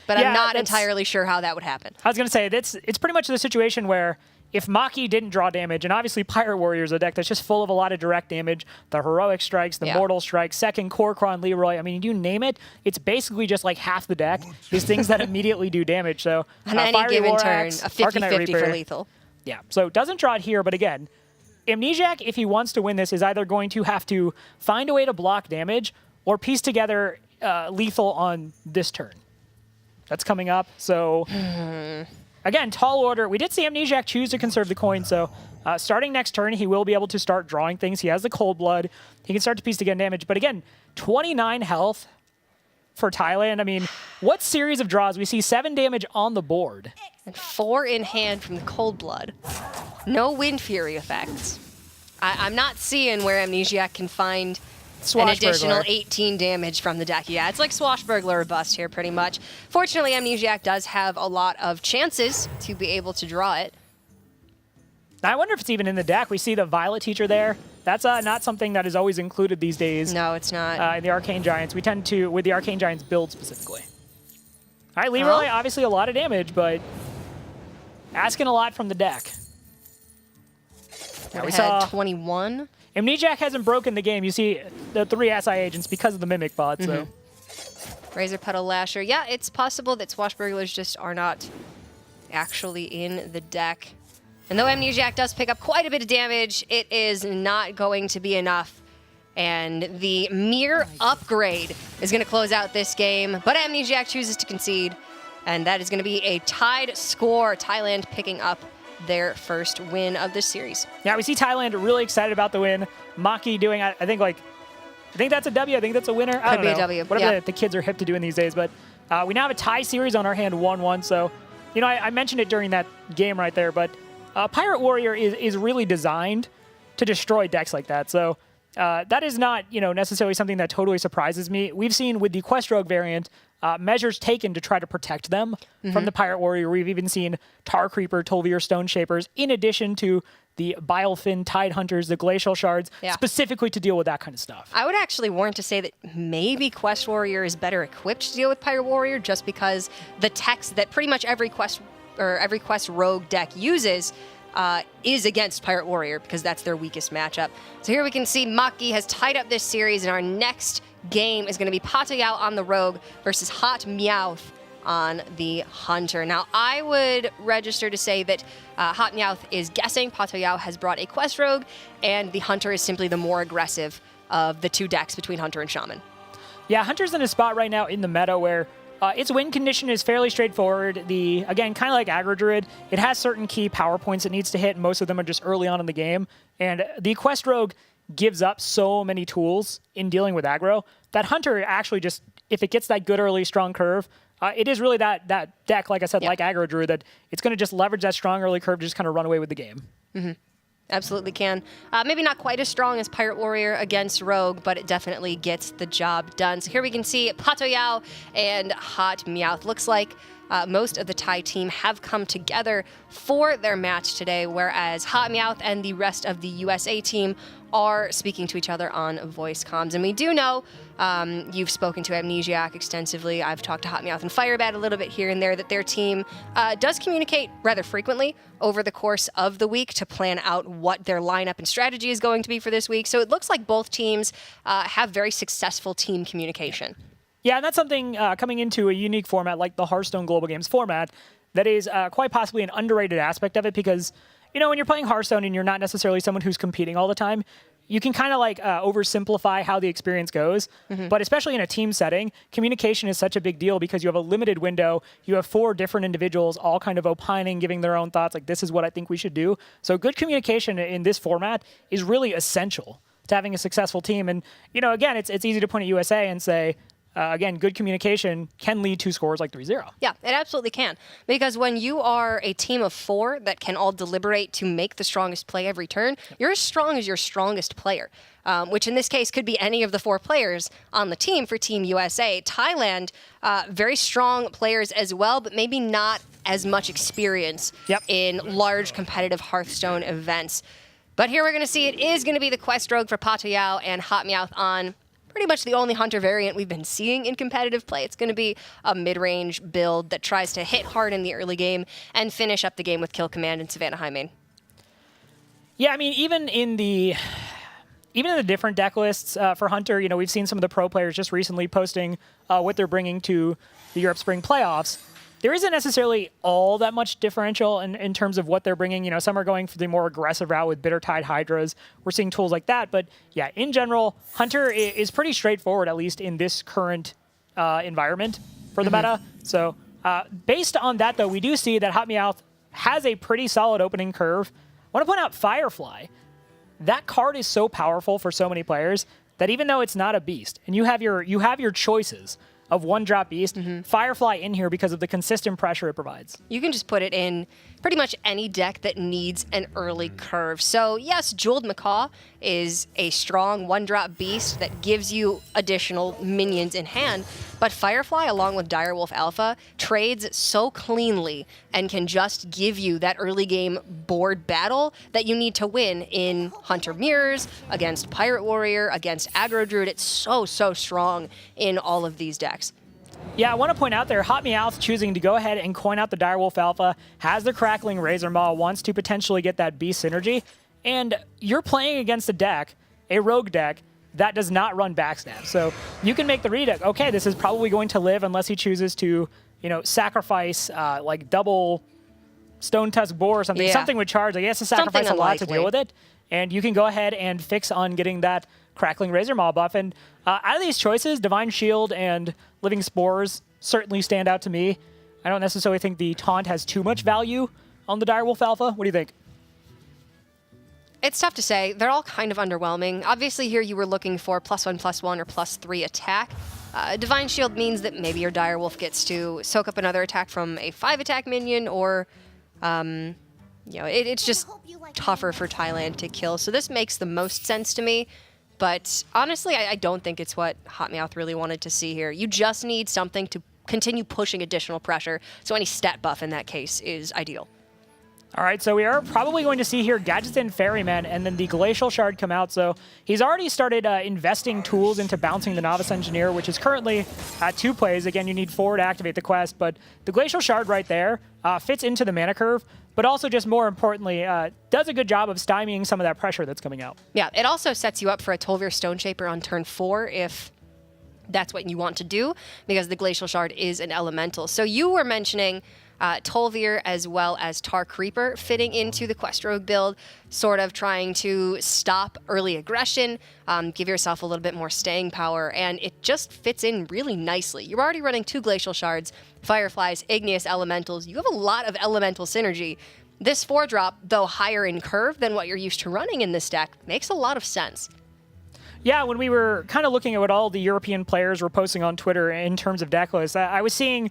But yeah, I'm not entirely sure how that would happen. I was going to say, it's pretty much the situation where if Maki didn't draw damage, and obviously Pirate Warrior is a deck that's just full of a lot of direct damage, the Heroic Strikes, the Mortal Strikes, second Corcoran Leroy, I mean, you name it, it's basically just like half the deck. These things that immediately do damage. So on any given turn, a 50-50 for lethal. Yeah, so doesn't draw it here, but again, Amnesiac, if he wants to win this, is either going to have to find a way to block damage or piece together lethal on this turn. That's coming up, so... Again, tall order. We did see Amnesiac choose to conserve the coin, so starting next turn, he will be able to start drawing things. He has the Cold Blood. He can start to piece together damage. But again, 29 health. for Thailand. I mean, what series of draws? We see 7 damage on the board. And 4 in hand from the Cold Blood. No Wind Fury effects. I'm not seeing where Amnesiac can find an additional 18 damage from the deck. Yeah, it's like Swashbuckler or bust here pretty much. Fortunately, Amnesiac does have a lot of chances to be able to draw it. I wonder if it's even in the deck. We see the Violet Teacher there. That's not something that is always included these days. No, it's not. In the Arcane Giants. We tend to, with the Arcane Giants build specifically. All right, Leroy, obviously a lot of damage, but asking a lot from the deck. We saw 21. Amnesiac hasn't broken the game. You see the 3 SI agents because of the Mimic bot. So Razor Petal Lasher. Yeah, it's possible that Swashbucklers just are not actually in the deck. And though Amnesiac does pick up quite a bit of damage, it is not going to be enough. And the mere upgrade is going to close out this game. But Amnesiac chooses to concede. And that is going to be a tied score. Thailand picking up their first win of this series. Yeah, we see Thailand really excited about the win. Maki doing, I think that's a W. I think that's a winner. I don't know. Could be a W. Whatever the kids are hip to doing these days. But we now have a tie series on our hand, 1-1. So, you know, I mentioned it during that game right there. But Pirate Warrior is really designed to destroy decks like that. So that is not, you know, necessarily something that totally surprises me. We've seen with the Quest Rogue variant, measures taken to try to protect them from the Pirate Warrior. We've even seen Tar Creeper, Tolvier Stone Shapers, in addition to the Bilefin Tide Hunters, the Glacial Shards, specifically to deal with that kind of stuff. I would actually warrant to say that maybe Quest Warrior is better equipped to deal with Pirate Warrior just because the text that pretty much every Quest Rogue deck uses is against Pirate Warrior because that's their weakest matchup. So here we can see Maki has tied up this series, and our next game is going to be Patayao on the Rogue versus Hot Meowth on the Hunter. Now, I would register to say that Hot Meowth is guessing Patayao has brought a Quest Rogue, and the Hunter is simply the more aggressive of the 2 decks between Hunter and Shaman. Yeah, Hunter's in a spot right now in the meta where its win condition is fairly straightforward. Again, kind of like Aggro Druid, it has certain key power points it needs to hit. Most of them are just early on in the game. And the Quest Rogue gives up so many tools in dealing with aggro that Hunter actually just, if it gets that good early strong curve, it is really that deck, like I said, like Aggro Druid, that it's going to just leverage that strong early curve to just kind of run away with the game. Absolutely can. Maybe not quite as strong as Pirate Warrior against Rogue, but it definitely gets the job done. So here we can see Patayao and Hot Meowth. Looks like most of the Thai team have come together for their match today, whereas Hot Meowth and the rest of the USA team are speaking to each other on voice comms. And we do know you've spoken to Amnesiac extensively. I've talked to Hot Meowth and Firebat a little bit here and there, that their team does communicate rather frequently over the course of the week to plan out what their lineup and strategy is going to be for this week. So it looks like both teams have very successful team communication. Yeah, and that's something coming into a unique format like the Hearthstone Global Games format that is quite possibly an underrated aspect of it because, you know, when you're playing Hearthstone and you're not necessarily someone who's competing all the time, you can kind of like oversimplify how the experience goes. But especially in a team setting, communication is such a big deal because you have a limited window. You have 4 different individuals all kind of opining, giving their own thoughts, like this is what I think we should do. So good communication in this format is really essential to having a successful team. And, you know, again, it's easy to point at USA and say, again, good communication can lead to scores like 3-0. Yeah, it absolutely can. Because when you are a team of 4 that can all deliberate to make the strongest play every turn, you're as strong as your strongest player, which in this case could be any of the 4 players on the team for Team USA. Thailand, very strong players as well, but maybe not as much experience in large competitive Hearthstone events. But here we're going to see it is going to be the Quest Rogue for Patayao and Hot Meowth on pretty much the only Hunter variant we've been seeing in competitive play. It's going to be a mid-range build that tries to hit hard in the early game and finish up the game with Kill Command and Savannah High Main. Yeah, I mean, even in the different deck lists for Hunter, you know, we've seen some of the pro players just recently posting what they're bringing to the Europe Spring playoffs. There isn't necessarily all that much differential in terms of what they're bringing. You know, some are going for the more aggressive route with Bitter Tide Hydras. We're seeing tools like that. But yeah, in general, Hunter is pretty straightforward, at least in this current environment for the meta. So based on that, though, we do see that Hot Meowth has a pretty solid opening curve. I want to point out Firefly. That card is so powerful for so many players that even though it's not a beast, and you have your choices of one-drop beast, Firefly in here because of the consistent pressure it provides. You can just put it in pretty much any deck that needs an early curve. So yes, Jeweled Macaw is a strong one-drop beast that gives you additional minions in hand, but Firefly, along with Direwolf Alpha, trades so cleanly and can just give you that early game board battle that you need to win in Hunter Mirrors, against Pirate Warrior, against Aggro Druid. It's so strong in all of these decks. Yeah, I want to point out there, Hot Meowth choosing to go ahead and coin out the Direwolf Alpha, has the Crackling Razor Maw, wants to potentially get that beast synergy, and you're playing against a deck, a rogue deck, that does not run backstab. So you can make the read, okay, this is probably going to live unless he chooses to, sacrifice like double Stone Tusk Boar or something, something with charge. Like he has to sacrifice a lot to deal with it, and you can go ahead and fix on getting that Crackling Razor Maw buff. And out of these choices, Divine Shield and Living Spores certainly stand out to me. I don't necessarily think the taunt has too much value on the Direwolf Alpha. What do you think? It's tough to say. They're all kind of underwhelming. Obviously here you were looking for +1/+1 or +3 attack. Divine Shield means that maybe your Direwolf gets to soak up another attack from a 5-attack minion, or it's just tougher for Thailand to kill. So this makes the most sense to me. But honestly, I don't think it's what Hot Meowth really wanted to see here. You just need something to continue pushing additional pressure. So any stat buff in that case is ideal. All right, so we are probably going to see here Gadgetzan and Ferryman and then the Glacial Shard come out. So he's already started investing tools into bouncing the Novice Engineer, which is currently at 2 plays. Again, you need 4 to activate the quest, but the Glacial Shard right there fits into the mana curve, but also just more importantly, does a good job of stymieing some of that pressure that's coming out. Yeah, it also sets you up for a Tolvir Stone Shaper on turn 4 if that's what you want to do, because the Glacial Shard is an elemental. So you were mentioning Tolvir as well as Tar Creeper fitting into the Quest Rogue build, sort of trying to stop early aggression, give yourself a little bit more staying power, and it just fits in really nicely. You're already running 2 Glacial Shards, Fireflies, Igneous Elementals. You have a lot of elemental synergy. This 4-drop, though higher in curve than what you're used to running in this deck, makes a lot of sense. Yeah, when we were kind of looking at what all the European players were posting on Twitter in terms of deck lists, I was seeing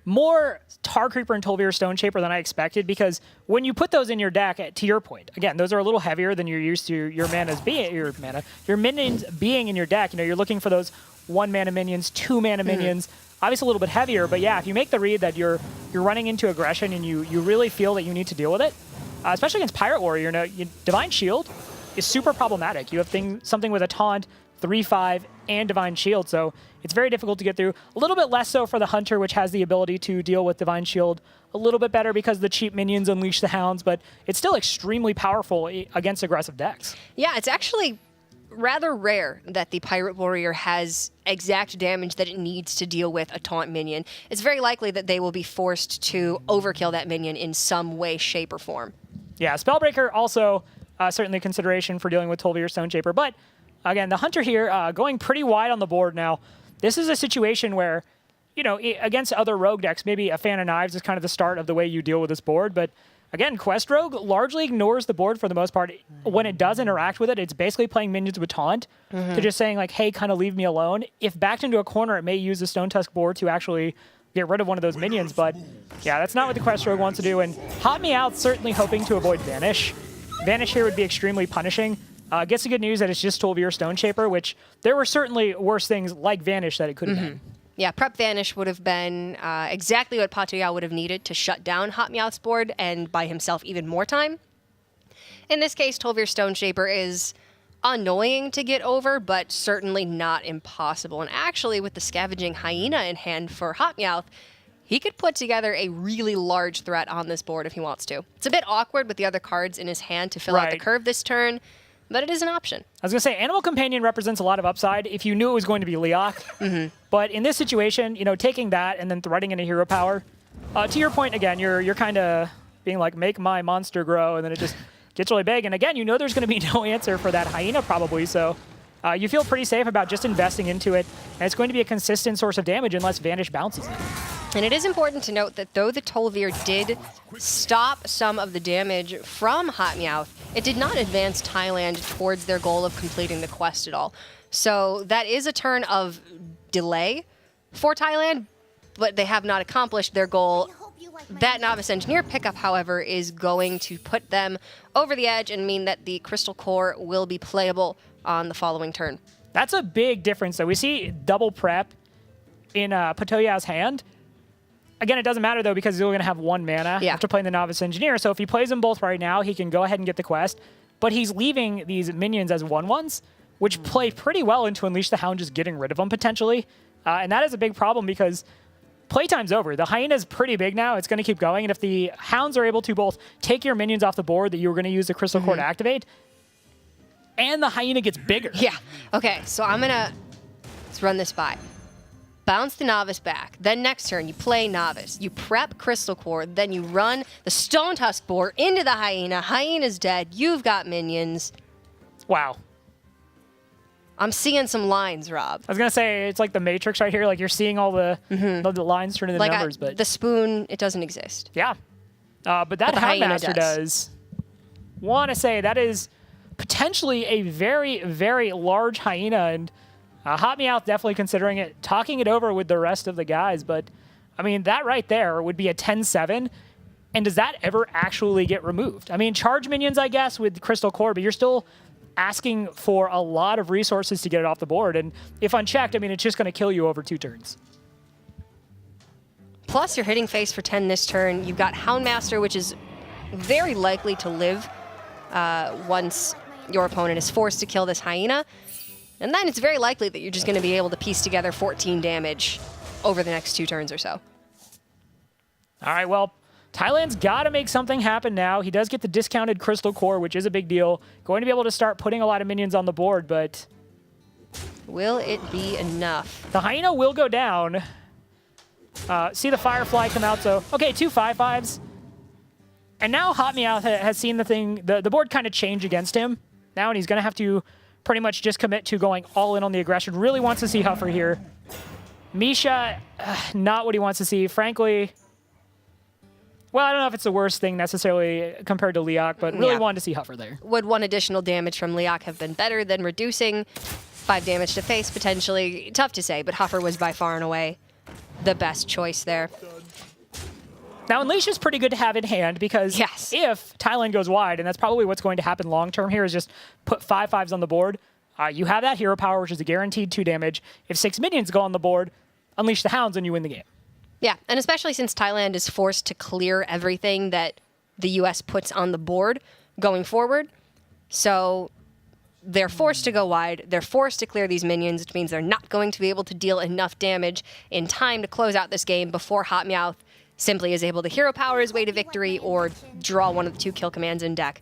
more Tar Creeper and Tolvir Stone Shaper than I expected, because when you put those in your deck, to your point, again, those are a little heavier than you're used to your minions being in your deck. You're looking for those 1-mana minions, 2-mana minions, obviously a little bit heavier, but yeah, if you make the read that you're running into aggression and you really feel that you need to deal with it, especially against Pirate Warrior, Divine Shield is super problematic. You have something with a taunt, 3/5, and Divine Shield, so it's very difficult to get through. A little bit less so for the Hunter, which has the ability to deal with Divine Shield a little bit better because the cheap minions unleash the Hounds, but it's still extremely powerful against aggressive decks. Yeah, it's actually rather rare that the Pirate Warrior has exact damage that it needs to deal with a taunt minion. It's very likely that they will be forced to overkill that minion in some way, shape, or form. Yeah, Spellbreaker also certainly a consideration for dealing with Tolvir Stone Shaper, but again, the Hunter here going pretty wide on the board now. This is a situation where, against other rogue decks, maybe a Fan of Knives is kind of the start of the way you deal with this board, but again, Quest Rogue largely ignores the board for the most part. When it does interact with it, it's basically playing minions with taunt to just saying like, hey, kind of leave me alone. If backed into a corner, it may use the Stone Tusk board to actually get rid of one of those minions, but yeah, that's not what the Quest Rogue wants to do, and Hot Meowth certainly hoping to avoid Vanish. Vanish here would be extremely punishing. Gets the good news that it's just Tolvir Stone Shaper, which there were certainly worse things like Vanish that it could have been. Yeah, Prep Vanish would have been exactly what Patoya would have needed to shut down Hot Meowth's board and buy himself even more time. In this case, Tolvir Stone Shaper is annoying to get over, but certainly not impossible. And actually, with the Scavenging Hyena in hand for Hot Meowth, he could put together a really large threat on this board if he wants to. It's a bit awkward with the other cards in his hand to fill out the curve this turn, but it is an option. I was going to say, Animal Companion represents a lot of upside if you knew it was going to be Leok. But in this situation, taking that and then threading in a hero power, to your point, again, you're kind of being like, make my monster grow, and then it just gets really big. And again, there's going to be no answer for that Hyena probably, so you feel pretty safe about just investing into it, and it's going to be a consistent source of damage unless Vanish bounces it. And it is important to note that though the Tolvir did stop some of the damage from Hot Meowth, it did not advance Thailand towards their goal of completing the quest at all. So that is a turn of delay for Thailand, but they have not accomplished their goal. That Novice Engineer pickup, however, is going to put them over the edge and mean that the Crystal Core will be playable on the following turn. That's a big difference, though. We see double prep in Patoyao's hand. Again, it doesn't matter, though, because he's only going to have 1 mana after playing the Novice Engineer. So if he plays them both right now, he can go ahead and get the quest. But he's leaving these minions as 1/1s, which play pretty well into Unleash the Hound, just getting rid of them, potentially. And that is a big problem because playtime's over. The Hyena's pretty big now. It's going to keep going. And if the Hounds are able to both take your minions off the board that you were going to use the Crystal Core to activate, and the Hyena gets bigger. Yeah. Okay, so let's run this by. Bounce the Novice back. Then next turn, you play Novice. You prep Crystal Core. Then you run the Stone Tusk Boar into the Hyena. Hyena's dead. You've got minions. Wow. I'm seeing some lines, Rob. I was going to say, it's like the Matrix right here. Like, you're seeing all the lines turn into like numbers. But the spoon, it doesn't exist. Yeah. But that the Hyena Houndmaster does. Want to say that is potentially a very, very large Hyena. And Hot Meowth definitely considering it, talking it over with the rest of the guys. But, I mean, that right there would be a 10-7. And does that ever actually get removed? I mean, charge minions, I guess, with Crystal Core, but you're still asking for a lot of resources to get it off the board. And if unchecked, I mean, it's just going to kill you over 2 turns. Plus, you're hitting face for 10 this turn. You've got Houndmaster, which is very likely to live once your opponent is forced to kill this Hyena. And then it's very likely that you're just going to be able to piece together 14 damage over the next 2 turns or so. All right, well, Thailand's got to make something happen now. He does get the discounted Crystal Core, which is a big deal. Going to be able to start putting a lot of minions on the board, but will it be enough? The Hyena will go down. See the Firefly come out, so okay, 2 5/5s. And now Hot Meowth has seen the board kind of change against him now, and he's going to have to pretty much just commit to going all in on the aggression. Really wants to see Huffer here. Misha, not what he wants to see. Frankly, well, I don't know if it's the worst thing necessarily compared to Leok, but really wanted to see Huffer there. Would 1 additional damage from Leok have been better than reducing 5 damage to face, potentially? Tough to say, but Huffer was by far and away the best choice there. Now, Unleash is pretty good to have in hand because if Thailand goes wide, and that's probably what's going to happen long-term here, is just put 5/5s on the board. You have that hero power, which is a guaranteed 2 damage. If 6 minions go on the board, Unleash the Hounds, and you win the game. Yeah, and especially since Thailand is forced to clear everything that the U.S. puts on the board going forward. So they're forced to go wide. They're forced to clear these minions, which means they're not going to be able to deal enough damage in time to close out this game before Hot Meowth simply is able to hero power his way to victory or draw one of the 2 kill commands in deck.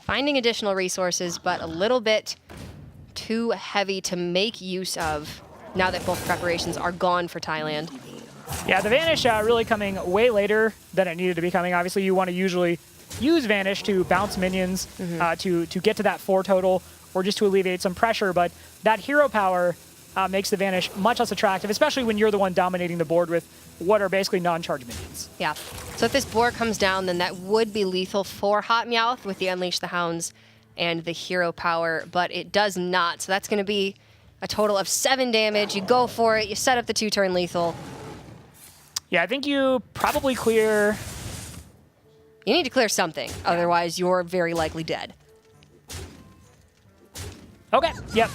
Finding additional resources, but a little bit too heavy to make use of now that both preparations are gone for Thailand. Yeah, the Vanish really coming way later than it needed to be coming. Obviously, you want to usually use Vanish to bounce minions to get to that 4 total or just to alleviate some pressure, but that hero power makes the Vanish much less attractive, especially when you're the one dominating the board with what are basically non-charge minions. Yeah. So if this board comes down, then that would be lethal for Hot Meowth with the Unleash the Hounds and the hero power, but it does not. So that's going to be a total of 7 damage. You go for it. You set up the 2-turn lethal. Yeah, I think you probably clear... You need to clear something. Otherwise, you're very likely dead. Okay, yep.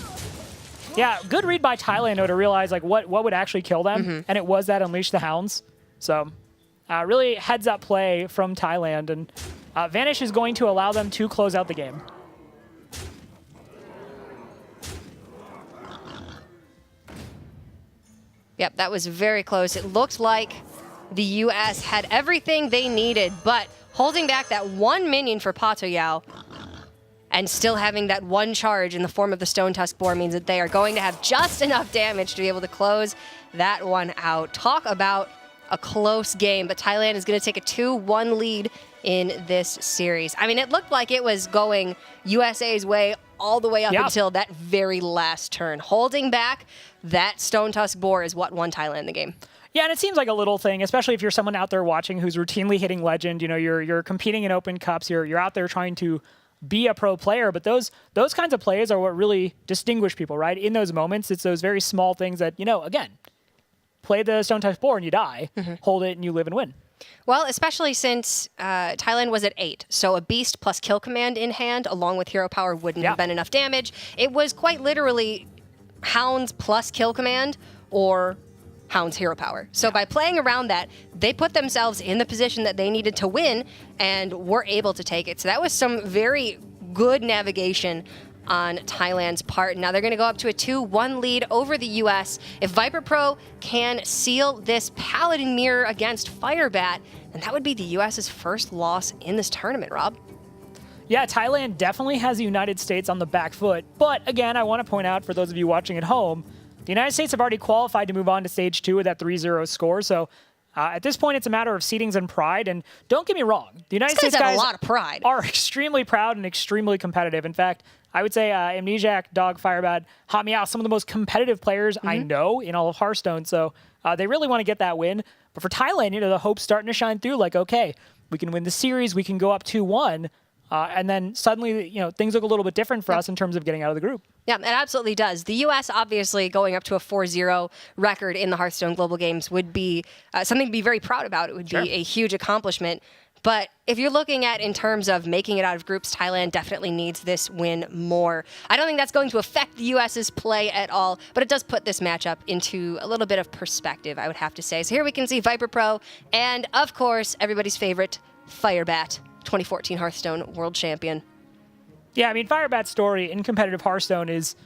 Yeah, good read by Thailand, though, to realize like what would actually kill them, and it was that Unleash the Hounds. So really heads-up play from Thailand, and Vanish is going to allow them to close out the game. Yep, that was very close. It looked like the U.S. had everything they needed, but holding back that 1 minion for Patoyao and still having that 1 charge in the form of the Stone Tusk Boar means that they are going to have just enough damage to be able to close that one out. Talk about a close game, but Thailand is going to take a 2-1 lead in this series. I mean, it looked like it was going USA's way all the way up until that very last turn. Holding back that Stone Tusk Boar is what won Thailand the game. Yeah, and it seems like a little thing, especially if you're someone out there watching who's routinely hitting legend. You know, you're competing in open cups. You're out there trying to be a pro player. But those kinds of plays are what really distinguish people, right? In those moments, it's those very small things that, again, play the Stone Touch 4 and you die. Hold it and you live and win. Well, especially since Thailand was at 8, so a Beast plus Kill Command in hand, along with Hero Power, wouldn't have been enough damage. It was quite literally Hounds plus Kill Command or Hound's Hero Power. So by playing around that, they put themselves in the position that they needed to win and were able to take it. So that was some very good navigation on Thailand's part. Now they're going to go up to a 2-1 lead over the U.S. If Viper Pro can seal this Paladin mirror against Firebat, then that would be the U.S.'s first loss in this tournament, Rob. Yeah, Thailand definitely has the United States on the back foot. But again, I want to point out for those of you watching at home, the United States have already qualified to move on to Stage 2 with that 3-0 score. So at this point, it's a matter of seedings and pride. And don't get me wrong, the United States guys have a lot of pride. Are extremely proud and extremely competitive. In fact, I would say Amnesiac, Dog, Firebat, Hot Meow, some of the most competitive players I know in all of Hearthstone. So they really want to get that win. But for Thailand, the hope's starting to shine through. Like, okay, we can win the series. We can go up 2-1. And then suddenly, things look a little bit different for us in terms of getting out of the group. Yeah, it absolutely does. The U.S. obviously going up to a 4-0 record in the Hearthstone Global Games would be something to be very proud about. It would be a huge accomplishment. But if you're looking at in terms of making it out of groups, Thailand definitely needs this win more. I don't think that's going to affect the U.S.'s play at all, but it does put this matchup into a little bit of perspective, I would have to say. So here we can see Viper Pro and, of course, everybody's favorite, Firebat, 2014 Hearthstone World Champion. Yeah, I mean, Firebat's story in competitive Hearthstone is,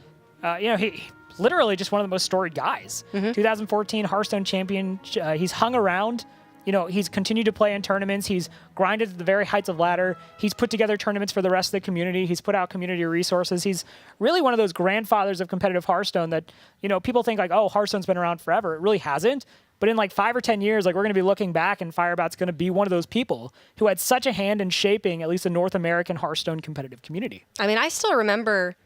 he literally just one of the most storied guys. 2014 Hearthstone champion. He's hung around. He's continued to play in tournaments. He's grinded at the very heights of ladder. He's put together tournaments for the rest of the community. He's put out community resources. He's really one of those grandfathers of competitive Hearthstone that, people think like, oh, Hearthstone's been around forever. It really hasn't. But in like 5 or 10 years, we're going to be looking back and Firebat's going to be one of those people who had such a hand in shaping at least the North American Hearthstone competitive community. I mean, I still remember,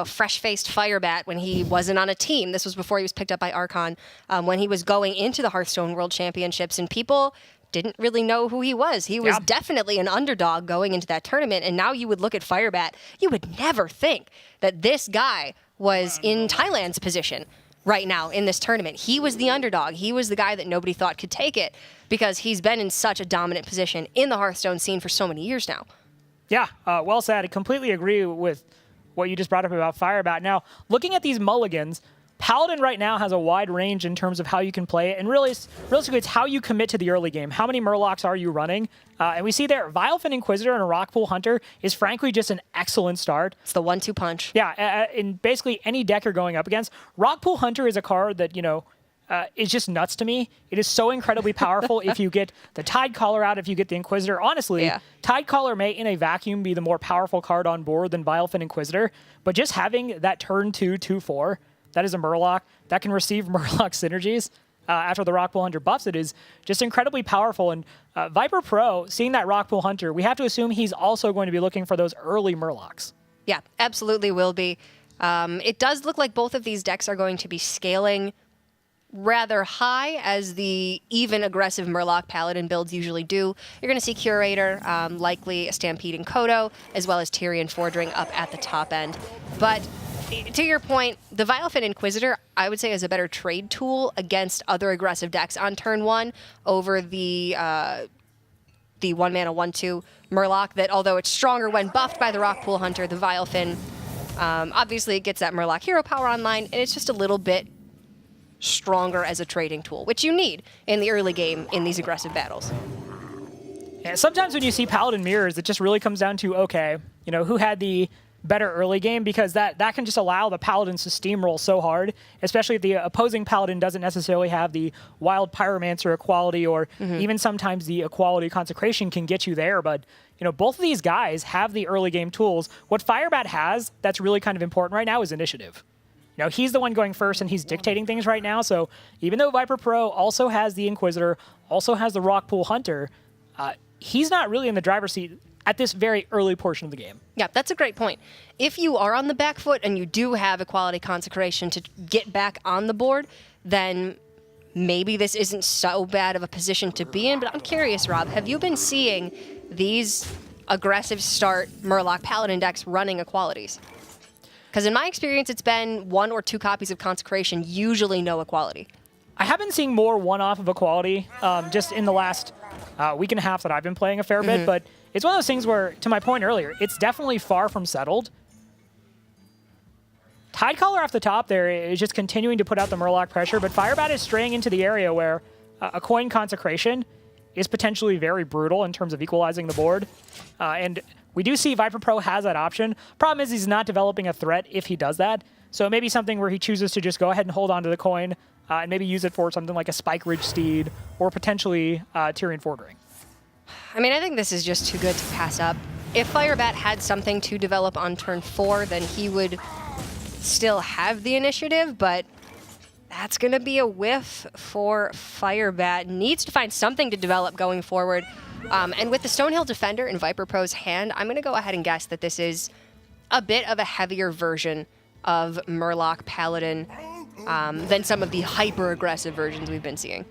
fresh-faced Firebat when he wasn't on a team. This was before he was picked up by Archon, when he was going into the Hearthstone World Championships, and people didn't really know who he was. He was definitely an underdog going into that tournament, and now you would look at Firebat, you would never think that this guy was in Thailand's position right now in this tournament. He was the underdog. He was the guy that nobody thought could take it because he's been in such a dominant position in the Hearthstone scene for so many years now. Yeah, well said. I completely agree with what you just brought up about Firebat. Now, looking at these mulligans, Paladin right now has a wide range in terms of how you can play it, and realistically, it's how you commit to the early game. How many Murlocs are you running? And we see there, Vilefin Inquisitor and a Rockpool Hunter is frankly just an excellent start. It's the 1-2 punch. Yeah, in basically any deck you're going up against. Rockpool Hunter is a card that, is just nuts to me. It is so incredibly powerful if you get the Tidecaller out, if you get the Inquisitor. Honestly, Tidecaller may in a vacuum be the more powerful card on board than Vilefin Inquisitor, but just having that turn 2/2/4, that is a Murloc that can receive Murloc synergies after the Rockpool Hunter buffs it is just incredibly powerful. And Viper Pro, seeing that Rockpool Hunter, we have to assume he's also going to be looking for those early Murlocs. Yeah, absolutely will be. It does look like both of these decks are going to be scaling rather high, as the even aggressive Murloc Paladin builds usually do. You're going to see Curator, likely a Stampeding Kodo, as well as Tyrion Fordring up at the top end. But to your point, the Vilefin Inquisitor, I would say, is a better trade tool against other aggressive decks on turn 1 over the 1-mana 1/2 Murloc, that although it's stronger when buffed by the Rockpool Hunter, the Vilefin, obviously it gets that Murloc hero power online, and it's just a little bit stronger as a trading tool, which you need in the early game in these aggressive battles. Yeah, sometimes when you see Paladin mirrors, it just really comes down to, okay, who had the better early game, because that can just allow the Paladins to steamroll so hard, especially if the opposing Paladin doesn't necessarily have the Wild Pyromancer equality, or even sometimes the Equality Consecration can get you there. But, both of these guys have the early game tools. What Firebat has that's really kind of important right now is initiative. He's the one going first, and he's dictating things right now. So even though Viper Pro also has the Inquisitor, also has the Rockpool Hunter, he's not really in the driver's seat at this very early portion of the game. Yeah, that's a great point. If you are on the back foot and you do have Equality Consecration to get back on the board, then maybe this isn't so bad of a position to be in, but I'm curious, Rob, have you been seeing these aggressive start Murloc Paladin decks running equalities? Because in my experience, it's been 1 or 2 copies of Consecration, usually no equality. I have been seeing more one-off of equality just in the last week and a half that I've been playing a fair bit, but it's one of those things where, to my point earlier, it's definitely far from settled. Tidecaller off the top there is just continuing to put out the Murloc pressure, but Firebat is straying into the area where a coin Consecration is potentially very brutal in terms of equalizing the board. And we do see Viper Pro has that option. Problem is he's not developing a threat if he does that. So it may be something where he chooses to just go ahead and hold on to the coin and maybe use it for something like a Spike Ridge Steed or potentially Tyrian Fordring. I mean, I think this is just too good to pass up. If Firebat had something to develop on turn 4, then he would still have the initiative, but that's going to be a whiff for Firebat. Needs to find something to develop going forward. And with the Stonehill Defender in Viper Pro's hand, I'm going to go ahead and guess that this is a bit of a heavier version of Murloc Paladin than some of the hyper-aggressive versions we've been seeing.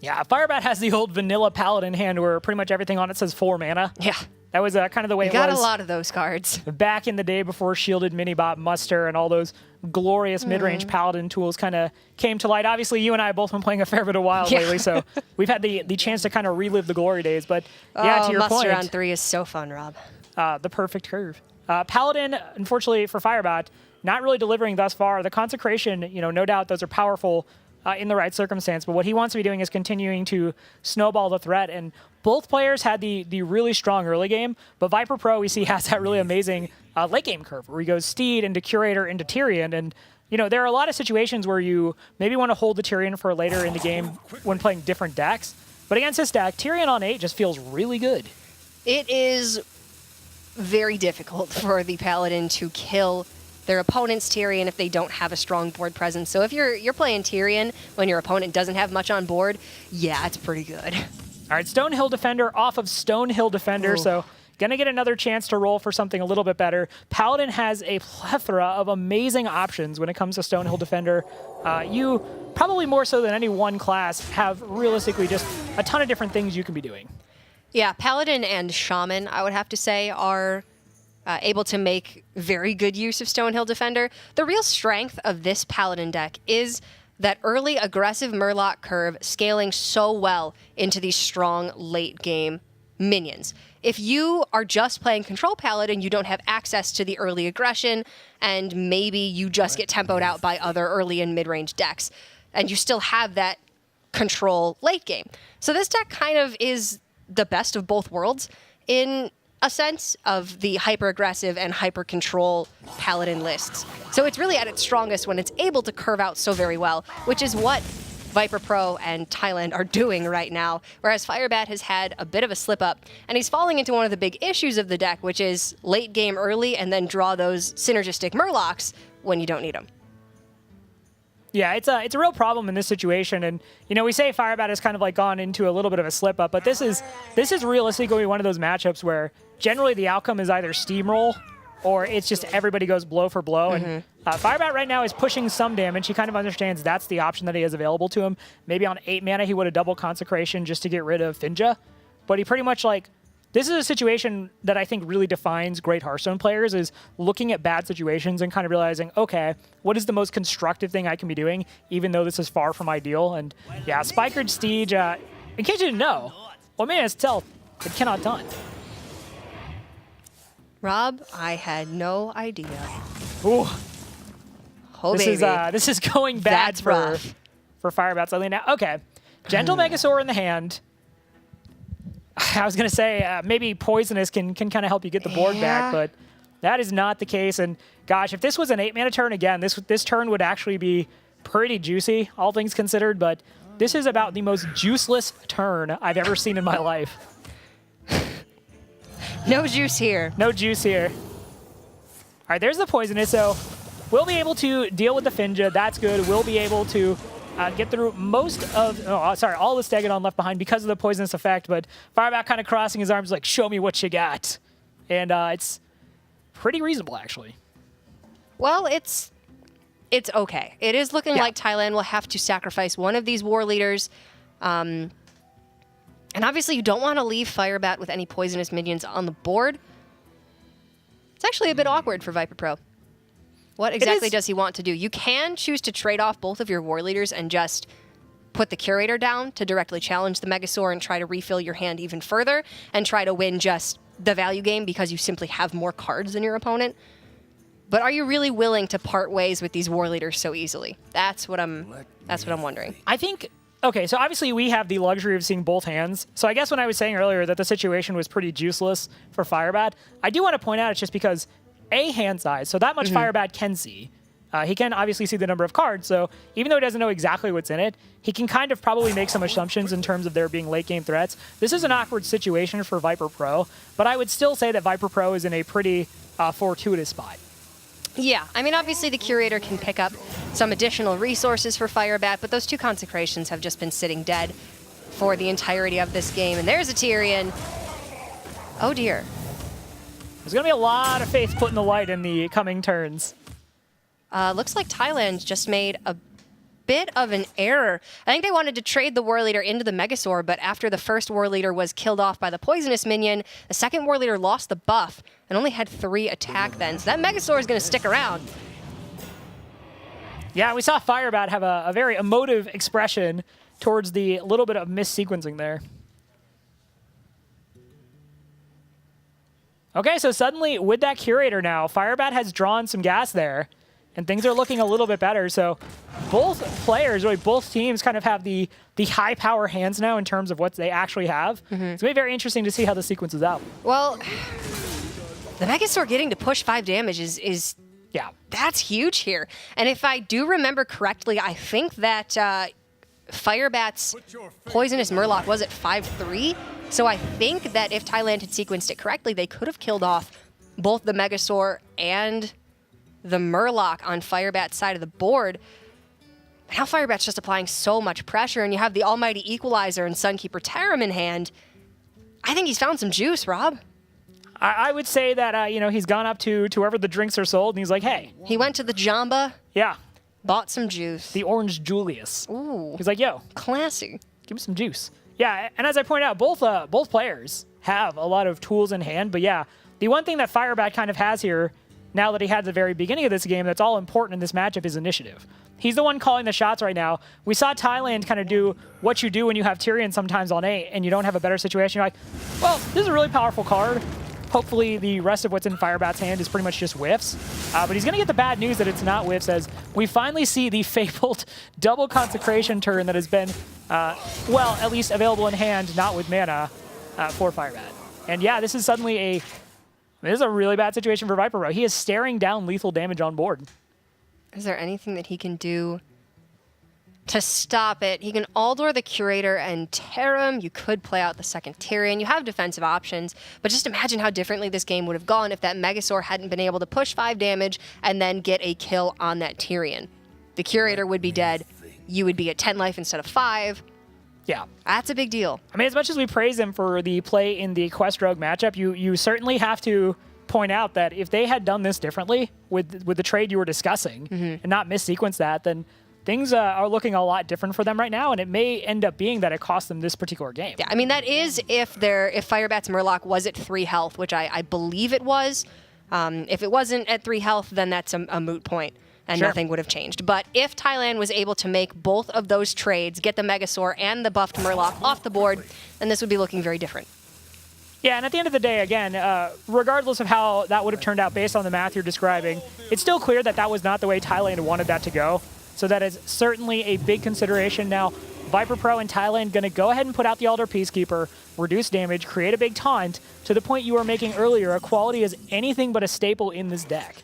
Yeah, Firebat has the old vanilla Paladin hand where pretty much everything on it says 4 mana. Yeah. That was kind of the way it was. Got a lot of those cards. Back in the day before Shielded Minibot Muster and all those glorious mid-range Paladin tools kind of came to light. Obviously, you and I have both been playing a fair bit of WoW lately, so we've had the chance to kind of relive the glory days. But yeah, to your Muster point, on 3 is so fun, Rob. the perfect curve. Paladin, unfortunately for Firebat, not really delivering thus far. The Consecration, no doubt those are powerful in the right circumstance, but what he wants to be doing is continuing to snowball the threat. And both players had the really strong early game, but Viper Pro, we see, has that really amazing late game curve where he goes Steed into Curator into Tyrian. And, there are a lot of situations where you maybe want to hold the Tyrian for later in the game when playing different decks. But against this deck, Tyrian on 8 just feels really good. It is very difficult for the Paladin to kill their opponent's Tyrian if they don't have a strong board presence. So if you're playing Tyrian when your opponent doesn't have much on board, yeah, it's pretty good. All right, Stonehill Defender off of Stonehill Defender, so gonna get another chance to roll for something a little bit better. Paladin has a plethora of amazing options when it comes to Stonehill Defender. You, probably more so than any one class, have realistically just a ton of different things you can be doing. Yeah, Paladin and Shaman, I would have to say, are able to make very good use of Stonehill Defender. The real strength of this Paladin deck is that early aggressive Murloc curve scaling so well into these strong late game minions. If you are just playing Control Paladin, you don't have access to the early aggression, and maybe you just get tempoed out by other early and mid-range decks, and you still have that control late game. So this deck kind of is the best of both worlds in a sense of the hyper-aggressive and hyper-control Paladin lists. So it's really at its strongest when it's able to curve out so very well, which is what Viper Pro and Thailand are doing right now, whereas Firebat has had a bit of a slip-up, and he's falling into one of the big issues of the deck, which is late game early and then draw those synergistic Murlocs when you don't need them. Yeah, it's a real problem in this situation, and we say Firebat has kind of like gone into a little bit of a slip up, but this is realistically going to be one of those matchups where generally the outcome is either steamroll or it's just everybody goes blow for blow. And Firebat right now is pushing some damage. He kind of understands that's the option that he has available to him. Maybe on 8 mana he would have double Consecration just to get rid of Finja, but he pretty much this is a situation that I think really defines great Hearthstone players, is looking at bad situations and kind of realizing, okay, what is the most constructive thing I can be doing, even though this is far from ideal. And yeah, Spikered Steed, in case you didn't know, well, man, it's stealth, it cannot taunt. Rob, I had no idea. Ooh. Oh, baby. This is going bad for Firebat suddenly now. Okay, Gentle Megasaur in the hand. I was going to say maybe Poisonous can kind of help you get the board back, but that is not the case. And gosh, if this was an 8-mana turn again, this turn would actually be pretty juicy, all things considered, but this is about the most juiceless turn I've ever seen in my life. No juice here. No juice here. All right, there's the Poisonous, so we'll be able to deal with the Finja. That's good. We'll be able to get through most of, all the Stegodon left behind because of the Poisonous effect, but Firebat kind of crossing his arms like, show me what you got. And it's pretty reasonable, actually. Well, it's it's okay. It is looking like Thailand will have to sacrifice one of these war leaders. And obviously you don't want to leave Firebat with any poisonous minions on the board. It's actually a bit awkward for Viper Pro. What exactly does he want to do? You can choose to trade off both of your war leaders and just put the Curator down to directly challenge the Megasaur and try to refill your hand even further and try to win just the value game because you simply have more cards than your opponent. But are you really willing to part ways with these war leaders so easily? That's what I'm wondering. I think, okay, so obviously we have the luxury of seeing both hands. So I guess when I was saying earlier that the situation was pretty juiceless for Firebat, I do want to point out it's just because A, hand size, so that much Firebat can see. He can obviously see the number of cards, so even though he doesn't know exactly what's in it, he can kind of probably make some assumptions in terms of there being late game threats. This is an awkward situation for Viper Pro, but I would still say that Viper Pro is in a pretty fortuitous spot. Yeah, I mean, obviously the Curator can pick up some additional resources for Firebat, but those 2 Consecrations have just been sitting dead for the entirety of this game. And there's a Tyrion. Oh, dear. There's going to be a lot of faith put in the light in the coming turns. Looks like Thailand just made a bit of an error. I think they wanted to trade the War Leader into the Megasaur, but after the first War Leader was killed off by the Poisonous Minion, the second War Leader lost the buff and only had 3 attack then. So that Megasaur is going to stick around. Yeah, we saw Firebat have a very emotive expression towards the little bit of missequencing there. Okay, so suddenly with that Curator now, Firebat has drawn some gas there. And things are looking a little bit better. So both players, really both teams kind of have the high power hands now in terms of what they actually have. It's going to be very interesting to see how the sequence is out. Well, the Megasaur getting to push 5 damage is that's huge here. And if I do remember correctly, I think that Firebat's Poisonous Murloc was at 5-3. So I think that if Thailand had sequenced it correctly, they could have killed off both the Megasaur and the Murloc on Firebat's side of the board. Now Firebat's just applying so much pressure, and you have the Almighty Equalizer and Sunkeeper Tarim in hand. I think he's found some juice, Rob. I would say that, he's gone up to wherever the drinks are sold, and he's like, hey. He went to the Jamba. Yeah. Bought some juice. The Orange Julius. Ooh. He's like, yo. Classy. Give me some juice. Yeah, and as I point out, both players have a lot of tools in hand, but yeah, the one thing that Firebat kind of has here, now that he had at the very beginning of this game, that's all important in this matchup is initiative. He's the one calling the shots right now. We saw Thailand kind of do what you do when you have Tyrion sometimes on 8 and you don't have a better situation. You're like, well, this is a really powerful card. Hopefully the rest of what's in Firebat's hand is pretty much just whiffs. But he's going to get the bad news that it's not whiffs, as we finally see the fabled double Consecration turn that has been, well, at least available in hand, not with mana, for Firebat. And yeah, this is suddenly this is a really bad situation for Viper Pro. He is staring down lethal damage on board. Is there anything that he can do to stop it? He can Aldor the Curator and Tarim. You could play out the second Tyrion. You have defensive options, but just imagine how differently this game would have gone if that Megasaur hadn't been able to push 5 damage and then get a kill on that Tyrion. The Curator would be dead. You would be at 10 life instead of 5. Yeah. That's a big deal. I mean, as much as we praise him for the play in the Quest Rogue matchup, you certainly have to point out that if they had done this differently with the trade you were discussing and not missequence that, then things are looking a lot different for them right now, and it may end up being that it cost them this particular game. Yeah, I mean, that is if Firebat's Murloc was at 3 health, which I believe it was. If it wasn't at 3 health, then that's a moot point. And nothing would have changed. But if Thailand was able to make both of those trades, get the Megasaur and the buffed Murloc off the board, then this would be looking very different. Yeah, and at the end of the day, again, regardless of how that would have turned out based on the math you're describing, it's still clear that that was not the way Thailand wanted that to go. So that is certainly a big consideration. Now, Viper Pro and Thailand going to go ahead and put out the Alder Peacekeeper, reduce damage, create a big taunt, to the point you were making earlier. Equality is anything but a staple in this deck.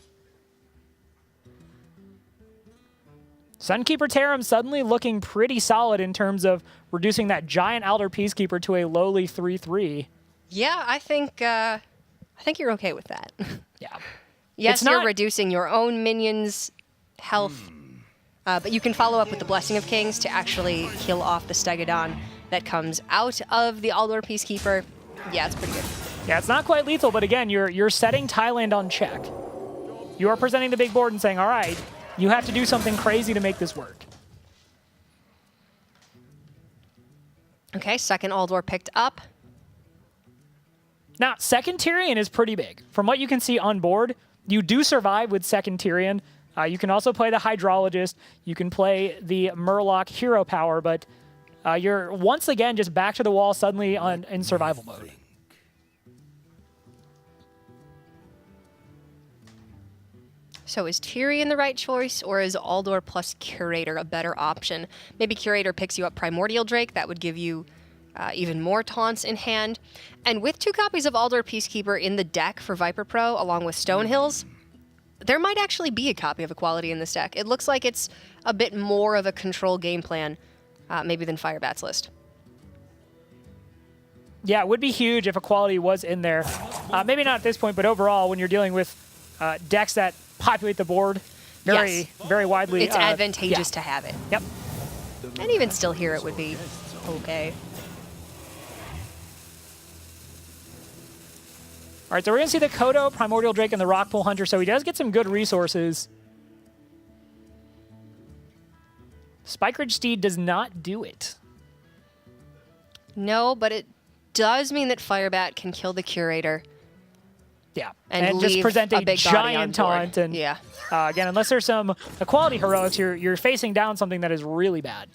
Sunkeeper Tarim suddenly looking pretty solid in terms of reducing that giant Alder Peacekeeper to a lowly 3-3. Yeah, I think you're okay with that. Yeah. Yes, you're reducing your own minions' health, but you can follow up with the Blessing of Kings to actually kill off the Stegodon that comes out of the Alder Peacekeeper. Yeah, it's pretty good. Yeah, it's not quite lethal, but again, you're setting Thailand on check. You are presenting the big board and saying, all right, You have to do something crazy to make this work. Okay, second Aldor picked up. Now, second Tyrion is pretty big. From what you can see on board, you do survive with second Tyrion. You can also play the Hydrologist. You can play the Murloc hero power, but you're once again just back to the wall suddenly in survival mode. So is Tyrion the right choice, or is Aldor plus Curator a better option? Maybe Curator picks you up Primordial Drake. That would give you even more taunts in hand. And with 2 copies of Aldor Peacekeeper in the deck for Viper Pro, along with Stonehills, there might actually be a copy of Equality in this deck. It looks like it's a bit more of a control game plan, maybe than Firebat's list. Yeah, it would be huge if Equality was in there. Maybe not at this point, but overall, when you're dealing with decks that populate the board very widely. It's advantageous to have it. Yep. And even still here, it would be okay. All right, so we're going to see the Kodo, Primordial Drake, and the Rockpool Hunter, so he does get some good resources. Spike Ridge Steed does not do it. No, but it does mean that Firebat can kill the Curator. Yeah, And just leave present a a big body on giant board. taunt. And Yeah. Again, unless there's some Equality heroics, you're facing down something that is really bad.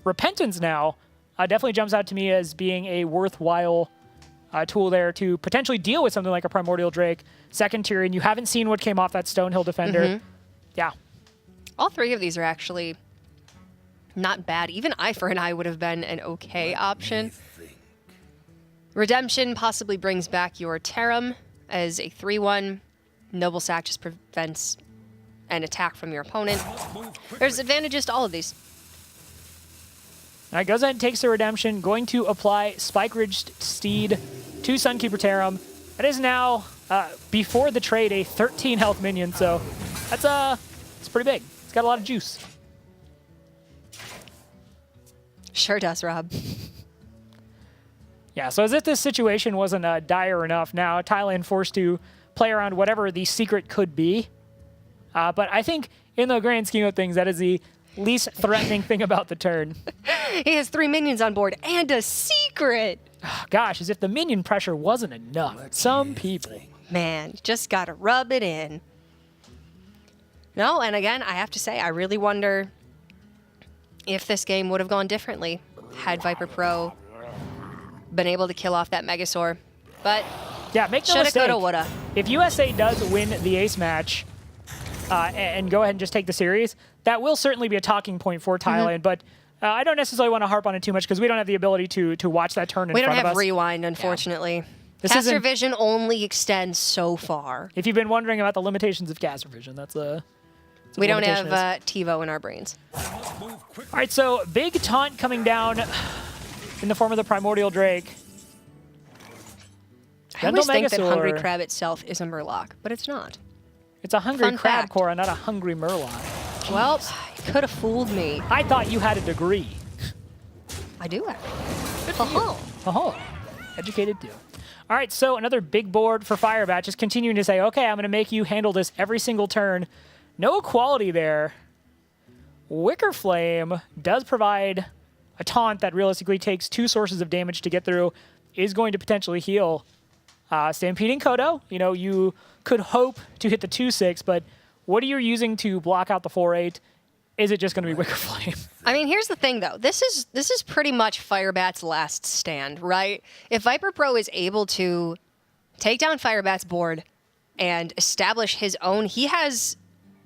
Repentance now definitely jumps out to me as being a worthwhile tool there to potentially deal with something like a Primordial Drake. Second Tyrion, you haven't seen what came off that Stonehill Defender. Yeah. All 3 of these are actually not bad. Even Eye for an Eye would have been an okay option. Redemption possibly brings back your Terum as a 3/1. Noble Sack just prevents an attack from your opponent. There's advantages to all of these. All right, goes ahead and takes the Redemption, going to apply Spike Ridge Steed to Sunkeeper Terum. That is now, before the trade, a 13 health minion, so it's pretty big. It's got a lot of juice. Sure does, Rob. Yeah, so as if this situation wasn't dire enough, now Thailand forced to play around whatever the secret could be. But I think in the grand scheme of things, that is the least threatening thing about the turn. He has 3 minions on board and a secret. Gosh, as if the minion pressure wasn't enough. Some people. Man, just gotta rub it in. No, and again, I have to say, I really wonder if this game would have gone differently had Viper Pro been able to kill off that Megasaur. But yeah, make no shoulda, mistake. coulda, woulda. If USA does win the ace match and go ahead and just take the series, that will certainly be a talking point for Thailand. But I don't necessarily want to harp on it too much because we don't have the ability to watch that turn in front of us. We don't have rewind, unfortunately. Yeah. This Caster isn't- vision only extends so far. If you've been wondering about the limitations of caster vision, that's a We don't limitation have is. TiVo in our brains. All right, so big taunt coming down in the form of the Primordial Drake. I always think that Megasaur. Hungry Crab itself is a Murloc, but it's not. It's a hungry Fun crab, fact. Cora, not a hungry Murloc. Well, you could have fooled me. I thought you had a degree. I do actually. Oh, educated too. All right, so another big board for Firebat, just continuing to say, okay, I'm going to make you handle this every single turn. No equality there. Wicker Flame does provide a taunt that realistically takes 2 sources of damage to get through, is going to potentially heal. Stampeding Kodo, you could hope to hit the 2/6, but what are you using to block out the 4/8? Is it just going to be Wicker Flame? I mean, here's the thing, though. This is pretty much Firebat's last stand, right? If Viper Pro is able to take down Firebat's board and establish his own, he has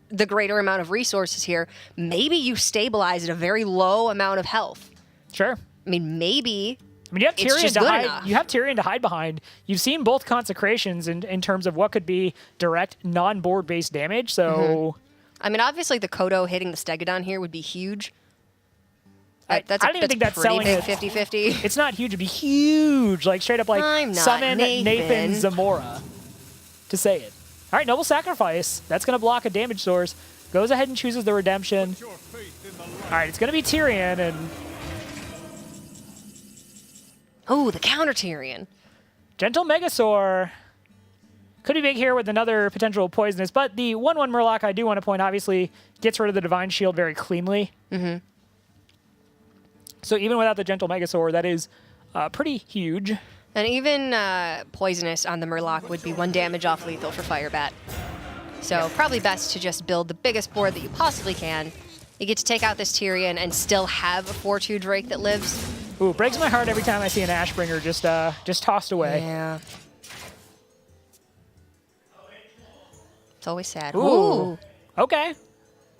the greater amount of resources here. Maybe you stabilize at a very low amount of health. Sure. I mean, maybe. You have It's Tyrion just to good hide. enough. You have Tyrion to hide behind. You've seen both consecrations in terms of what could be direct non-board based damage. So I mean, obviously the Kodo hitting the Stegodon here would be huge. I don't even think that's pretty selling big it. 50-50. It's not huge. It'd be huge, like straight up like I'm not summon Nathan Nathan. Zamora to say it. All right, Noble Sacrifice. That's going to block a damage source. Goes ahead and chooses the Redemption. All right, it's going to be Tyrion, and Oh, the counter Tyrion. Gentle Megasaur could be big here with another potential poisonous. But the 1/1 Murloc, I do want to point, obviously gets rid of the Divine Shield very cleanly. So even without the Gentle Megasaur, that is pretty huge. And even poisonous on the Murloc would be 1 damage off lethal for Firebat. So probably best to just build the biggest board that you possibly can. You get to take out this Tyrion and still have a 4/2 Drake that lives. Ooh, breaks my heart every time I see an Ashbringer just tossed away. Yeah. It's always sad. Ooh. Okay.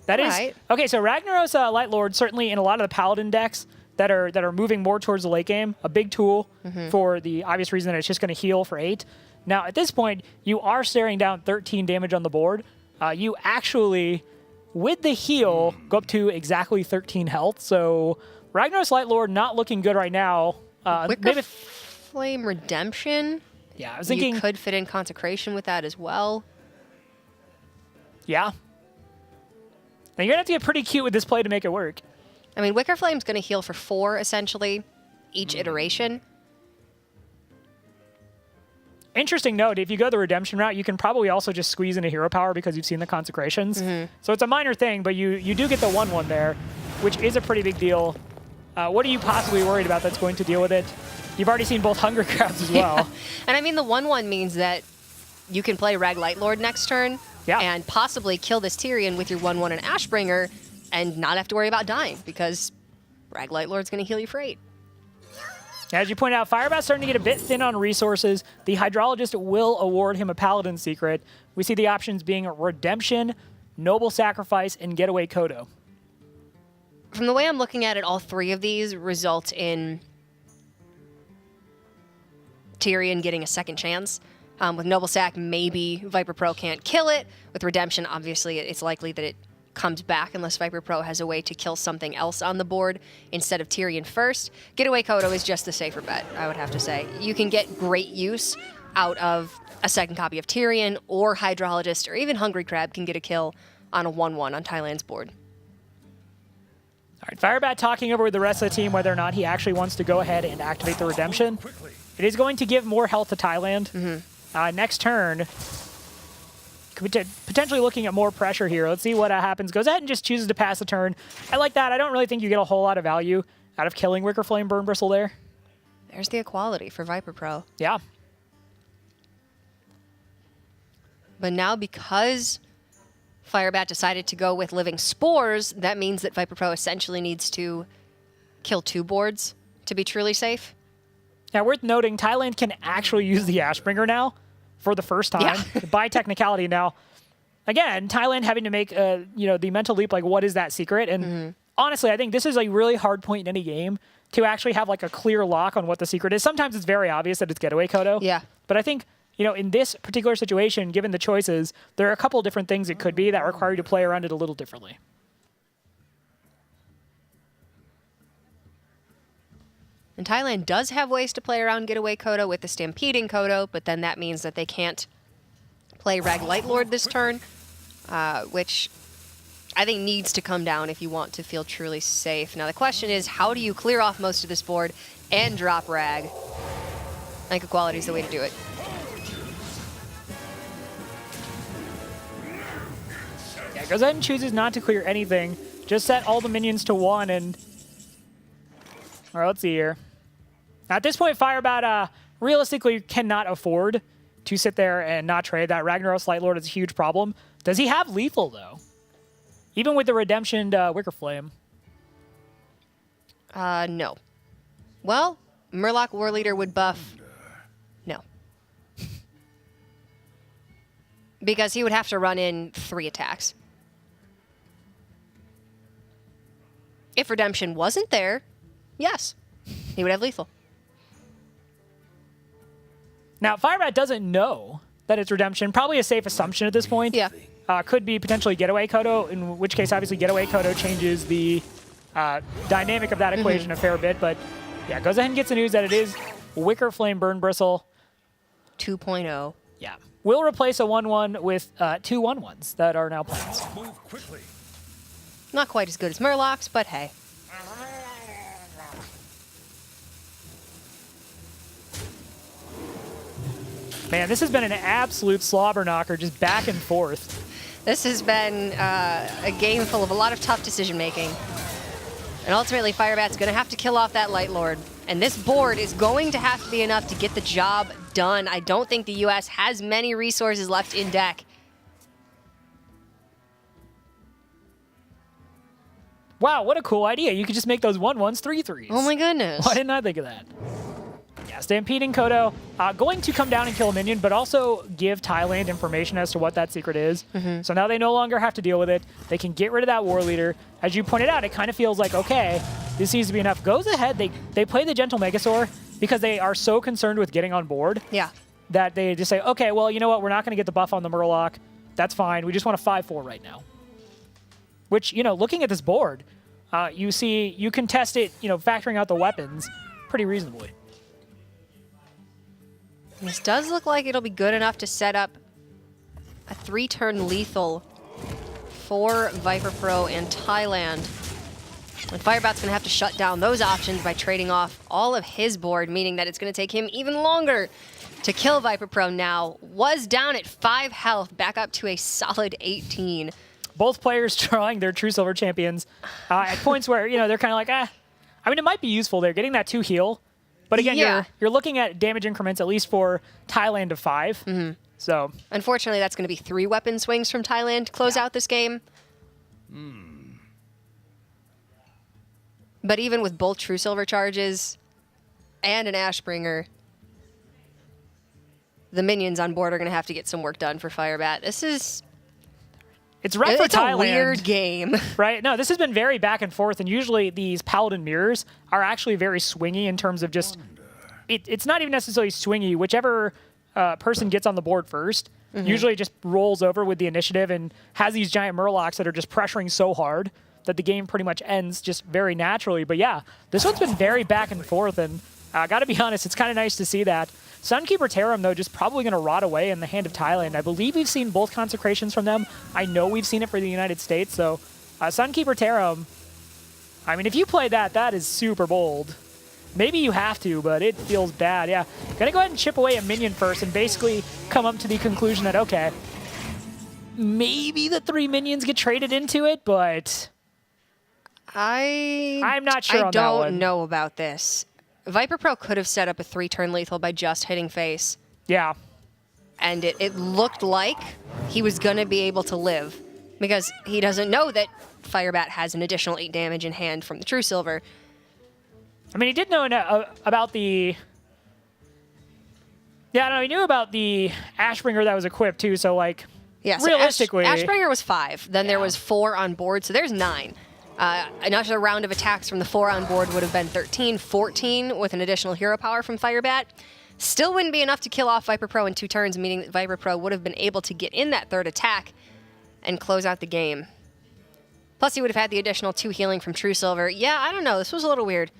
That is Right. okay. So Ragnaros Light Lord, certainly in a lot of the Paladin decks that are moving more towards the late game, a big tool for the obvious reason that it's just going to heal for 8. Now at this point, you are staring down 13 damage on the board. You actually, with the heal, go up to exactly 13 health. So Ragnaros Light Lord not looking good right now. Wicker Flame Redemption. Yeah, I was thinking. You could fit in Consecration with that as well. Yeah. Now you're gonna have to get pretty cute with this play to make it work. I mean, Wicker Flame's going to heal for 4, essentially, each iteration. Interesting note, if you go the redemption route, you can probably also just squeeze into hero power because you've seen the consecrations. So it's a minor thing, but you do get the 1/1 there, which is a pretty big deal. What are you possibly worried about that's going to deal with it? You've already seen both Hunger Crabs as well. Yeah. And I mean, the 1/1 means that you can play Rag Light Lord next turn and possibly kill this Tyrion with your 1/1 and Ashbringer and not have to worry about dying because Rag Light Lord's going to heal you for 8. As you point out, Firebat's starting to get a bit thin on resources. The Hydrologist will award him a Paladin secret. We see the options being Redemption, Noble Sacrifice, and Getaway Kodo. From the way I'm looking at it, all 3 of these result in Tyrion getting a second chance. With Noble Sac, maybe Viper Pro can't kill it. With Redemption, obviously, it's likely that it comes back unless Viper Pro has a way to kill something else on the board instead of Tyrion first. Getaway Kodo is just the safer bet, I would have to say. You can get great use out of a second copy of Tyrion, or Hydrologist, or even Hungry Crab can get a kill on a 1/1 on Thailand's board. All right, Firebat talking over with the rest of the team whether or not he actually wants to go ahead and activate the Redemption. It is going to give more health to Thailand. Next turn, potentially looking at more pressure here. Let's see what happens. Goes ahead and just chooses to pass the turn. I like that. I don't really think you get a whole lot of value out of killing Wicker Flame Burn Bristle there. There's the equality for Viper Pro. Yeah. But now because Firebat decided to go with Living Spores, that means that Viper Pro essentially needs to kill 2 boards to be truly safe. Now, worth noting, Thailand can actually use the Ashbringer now for the first time by technicality. Now, again, Thailand having to make the mental leap, like what is that secret? And honestly, I think this is a really hard point in any game to actually have like a clear lock on what the secret is. Sometimes it's very obvious that it's Getaway Kodo. Yeah. But I think, in this particular situation, given the choices, there are a couple different things it could be that require you to play around it a little differently. And Thailand does have ways to play around Getaway Kodo with the Stampeding Kodo, but then that means that they can't play Rag Light Lord this turn, which I think needs to come down if you want to feel truly safe. Now the question is, how do you clear off most of this board and drop Rag? I think equality is the way to do it. Yeah, goes ahead and chooses not to clear anything. Just set all the minions to 1 and... All right, let's see here. At this point, Firebat realistically cannot afford to sit there and not trade. That Ragnaros Light Lord is a huge problem. Does he have lethal, though? Even with the Redemption Wicker Flame. No. Well, Murloc War Leader would buff... No. Because he would have to run in 3 attacks. If Redemption wasn't there, yes, he would have lethal. Now, Firebat doesn't know that it's Redemption. Probably a safe assumption at this point. Yeah. Could be potentially Getaway Kodo, in which case, obviously, Getaway Kodo changes the dynamic of that equation a fair bit. But, yeah, goes ahead and gets the news that it is Wicker Flame Burn Bristle. 2.0. Yeah. We'll replace a 1/1 with 2 1/1s that are now plans. Not quite as good as Murloc's, but hey. Man, this has been an absolute slobber knocker, just back and forth. This has been a game full of a lot of tough decision making. And ultimately, Firebat's going to have to kill off that Light Lord. And this board is going to have to be enough to get the job done. I don't think the U.S. has many resources left in deck. Wow, what a cool idea. You could just make those 1/1s 3/3s. Oh my goodness. Why didn't I think of that? Yeah, Stampeding Kodo, going to come down and kill a minion, but also give Thailand information as to what that secret is. So now they no longer have to deal with it. They can get rid of that war leader. As you pointed out, it kind of feels like, okay, this seems to be enough. Goes ahead, they play the Gentle Megasaur because they are so concerned with getting on board that they just say, okay, well, you know what? We're not going to get the buff on the Murloc. That's fine. We just want a 5/4 right now. Which, you know, looking at this board, you see, you can test it, you know, factoring out the weapons pretty reasonably. This does look like it'll be good enough to set up a 3-turn lethal for Viper Pro and Thailand. And Firebat's going to have to shut down those options by trading off all of his board, meaning that it's going to take him even longer to kill Viper Pro now. Was down at 5 health, back up to a solid 18. Both players drawing their True Silver champions at points where, you know, they're kind of like, I mean, it might be useful there, getting that 2 heal. But again, you're looking at damage increments, at least for Thailand, of 5. So unfortunately, that's going to be 3 weapon swings from Thailand to close out this game. But even with both True Silver charges and an Ashbringer, the minions on board are going to have to get some work done for Firebat. it's rough for Thailand. It's a weird game. Right? No, this has been very back and forth, and usually these Paladin mirrors are actually very swingy in terms of just... It's not even necessarily swingy. Whichever person gets on the board first usually just rolls over with the initiative and has these giant Murlocs that are just pressuring so hard that the game pretty much ends just very naturally. But yeah, this one's been very back and forth, and I got to be honest, it's kind of nice to see that. Sunkeeper Tarim, though, just probably going to rot away in the hand of Thailand. I believe we've seen both consecrations from them. I know we've seen it for the United States. So Sunkeeper Tarim, I mean, if you play that, that is super bold. Maybe you have to, but it feels bad. Yeah, going to go ahead and chip away a minion first and basically come up to the conclusion that, okay, maybe the 3 minions get traded into it, but I'm not sure on that one. I don't know about this. Viper Pro could have set up a 3-turn lethal by just hitting face. Yeah. And it looked like he was going to be able to live because he doesn't know that Firebat has an additional 8 damage in hand from the True Silver. I mean, he did know about the... Yeah, no, he knew about the Ashbringer that was equipped, too, so, like, yeah, so realistically... Ashbringer was 5. Then there was 4 on board, so there's 9. Another round of attacks from the 4 on board would have been 13, 14 with an additional hero power from Firebat. Still wouldn't be enough to kill off Viper Pro in 2 turns, meaning that Viper Pro would have been able to get in that 3rd attack and close out the game. Plus, he would have had the additional 2 healing from True Silver. Yeah, I don't know. This was a little weird.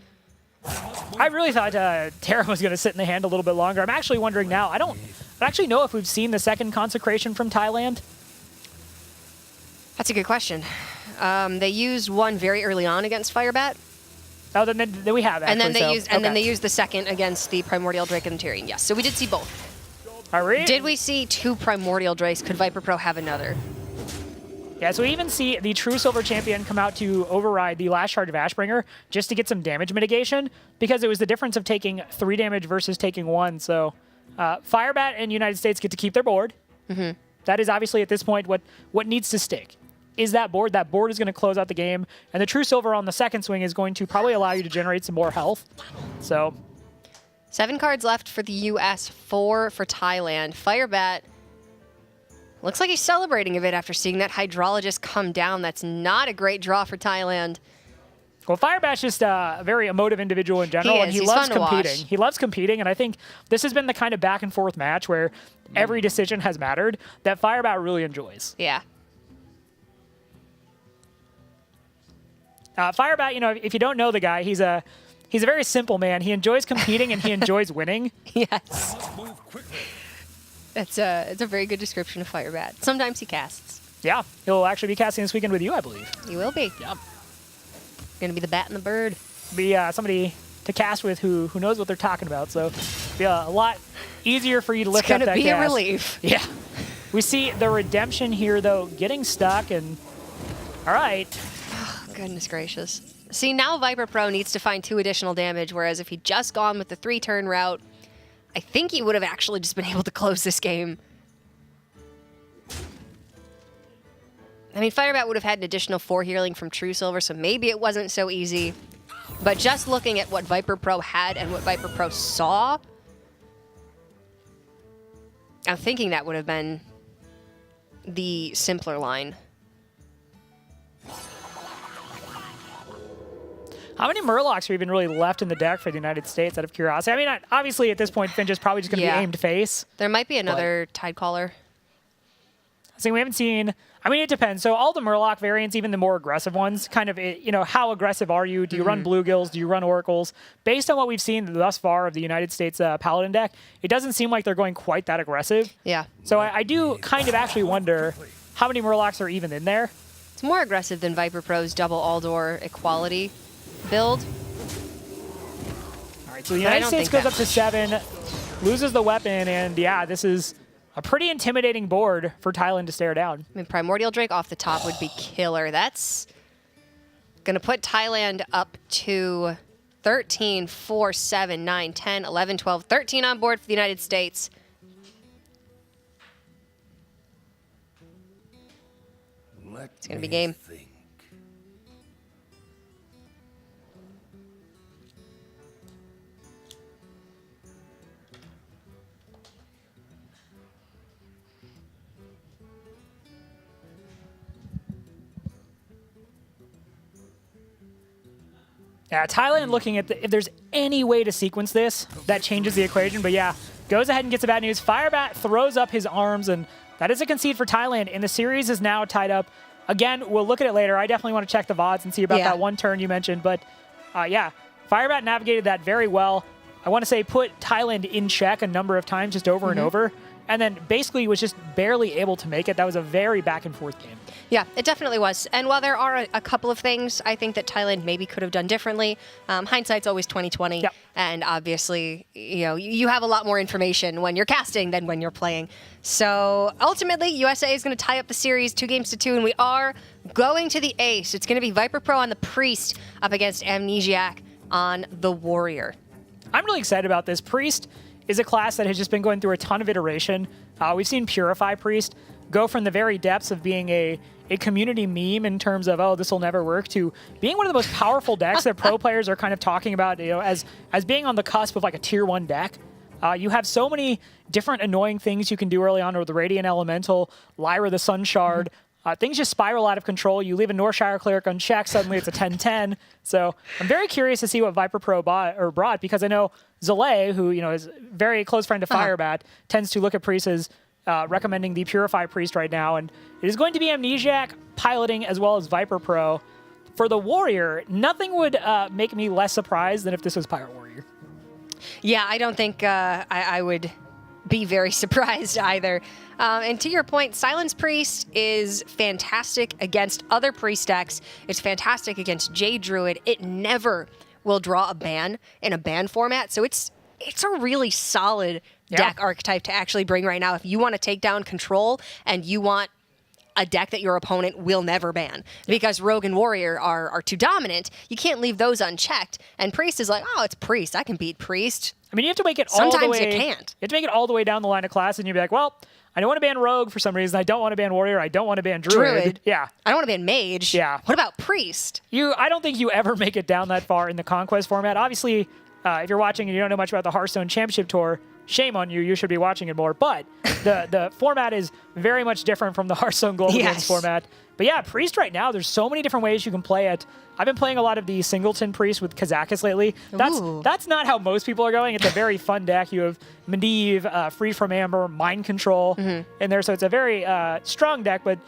I really thought Terra was going to sit in the hand a little bit longer. I'm actually wondering now. I don't actually know if we've seen the 2nd consecration from Thailand. That's a good question. They used one very early on against Firebat. Oh, then we have actually. And then they used the 2nd against the Primordial Drake and the Tyrian. Yes, so we did see both. Did we see 2 Primordial Drakes? Could Viper Pro have another? Yeah, so we even see the True Silver Champion come out to override the last charge of Ashbringer just to get some damage mitigation because it was the difference of taking 3 damage versus taking 1. So Firebat and United States get to keep their board. That is obviously at this point what needs to stick. Is that board. That board is going to close out the game. And the True Silver on the 2nd swing is going to probably allow you to generate some more health. So 7 cards left for the U.S., 4 for Thailand. Firebat looks like he's celebrating a bit after seeing that Hydrologist come down. That's not a great draw for Thailand. Well, Firebat's just a very emotive individual in general, and he loves competing. He loves competing, and I think this has been the kind of back and forth match where every decision has mattered that Firebat really enjoys. Yeah. Firebat, you know, if you don't know the guy, he's a very simple man. He enjoys competing and he enjoys winning. Yes. It's a very good description of Firebat. Sometimes he casts. Yeah, he'll actually be casting this weekend with you, I believe. He will be. Yeah. Gonna be the bat and the bird. Be somebody to cast with who knows what they're talking about. So Be a lot easier for you to lift up that It's cast. going to be a relief. Yeah. We see the redemption here, though, getting stuck, and all right. Goodness gracious. See, now Viper Pro needs to find 2 additional damage, whereas if he'd just gone with the 3-turn route, I think he would have actually just been able to close this game. I mean, Firebat would have had an additional 4 healing from True Silver, so maybe it wasn't so easy. But just looking at what Viper Pro had and what Viper Pro saw, I'm thinking that would have been the simpler line. How many Murlocs are even really left in the deck for the United States, out of curiosity? I mean, obviously, at this point, Finch is probably just going to be aimed face. There might be another Tidecaller. So we haven't seen... I mean, it depends. So all the Murloc variants, even the more aggressive ones, kind of, you know, how aggressive are you? Do you run Bluegills? Do you run Oracles? Based on what we've seen thus far of the United States Paladin deck, it doesn't seem like they're going quite that aggressive. Yeah. So I do kind of actually wonder how many Murlocs are even in there. It's more aggressive than Viper Pro's double Aldor equality build. All right, so the United States goes up to 7, loses the weapon, and yeah, this is a pretty intimidating board for Thailand to stare down. I mean, Primordial Drake off the top would be killer. That's going to put Thailand up to 13, 4, 7, 9, 10, 11, 12, 13 on board for the United States. It's going to be game. Yeah, Thailand looking at if there's any way to sequence this, that changes the equation. But yeah, goes ahead and gets the bad news. Firebat throws up his arms, and that is a concede for Thailand. And the series is now tied up. Again, we'll look at it later. I definitely want to check the VODs and see about that one turn you mentioned. But yeah, Firebat navigated that very well. I want to say put Thailand in check a number of times, just over and over. And then basically was just barely able to make it. That was a very back and forth game. Yeah, it definitely was. And while there are a couple of things I think that Thailand maybe could have done differently, hindsight's always 20/20. Yep. And obviously, you know, you have a lot more information when you're casting than when you're playing. So ultimately, USA is going to tie up the series 2-2, and we are going to the ace. It's going to be Viper Pro on the Priest up against Amnesiac on the Warrior. I'm really excited about this. Priest is a class that has just been going through a ton of iteration. We've seen Purify Priest go from the very depths of being a community meme in terms of, oh, this will never work, to being one of the most powerful decks that pro players are kind of talking about, you know, as being on the cusp of like a tier 1 deck. You have so many different annoying things you can do early on with the Radiant Elemental, Lyra the Sun Shard. Things just spiral out of control. You leave a Northshire Cleric unchecked, suddenly it's a 10-10. So I'm very curious to see what Viper Pro brought, because I know Zalay, who you know is a very close friend to Firebat, tends to look at Priest as recommending the Purify Priest right now. And it is going to be Amnesiac piloting as well as Viper Pro. For the Warrior, nothing would make me less surprised than if this was Pirate Warrior. Yeah, I don't think I would be very surprised either. And to your point, Silence Priest is fantastic against other Priest decks. It's fantastic against Jade Druid. It never will draw a ban in a ban format. So it's a really solid deck archetype to actually bring right now. If you want to take down control and you want a deck that your opponent will never ban, because Rogue and Warrior are too dominant, you can't leave those unchecked. And Priest is like, oh, it's Priest. I can beat Priest. I mean, you have to make it all the way. Sometimes you can't. You have to make it all the way down the line of class, and you'd be like, well, I don't want to ban Rogue for some reason. I don't want to ban Warrior. I don't want to ban Druid. Yeah. I don't want to ban Mage. Yeah. What about Priest? I don't think you ever make it down that far in the Conquest format. Obviously, if you're watching and you don't know much about the Hearthstone Championship Tour, shame on you. You should be watching it more. But the format is very much different from the Hearthstone Global Games format. But yeah, Priest right now, there's so many different ways you can play it. I've been playing a lot of the Singleton Priest with Kazakus lately. That's not how most people are going. It's a very fun deck. You have Medivh, Free from Amber, Mind Control in there. So it's a very strong deck, or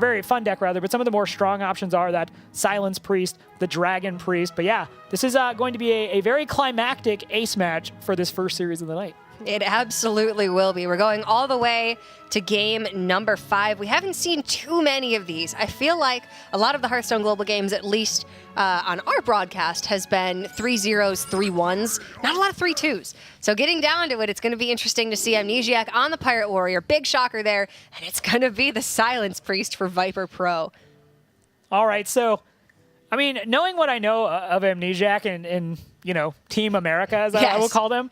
very fun deck rather. But some of the more strong options are that Silence Priest, the Dragon Priest. But yeah, this is going to be a very climactic ace match for this first series of the night. It absolutely will be. We're going all the way to game number 5. We haven't seen too many of these. I feel like a lot of the Hearthstone Global games, at least on our broadcast, has been 3-0s, 3-1s, not a lot of 3-2s. So getting down to it, it's going to be interesting to see Amnesiac on the Pirate Warrior. Big shocker there, and it's going to be the Silence Priest for Viper Pro. All right, so, I mean, knowing what I know of Amnesiac and you know, Team America, as I will call them,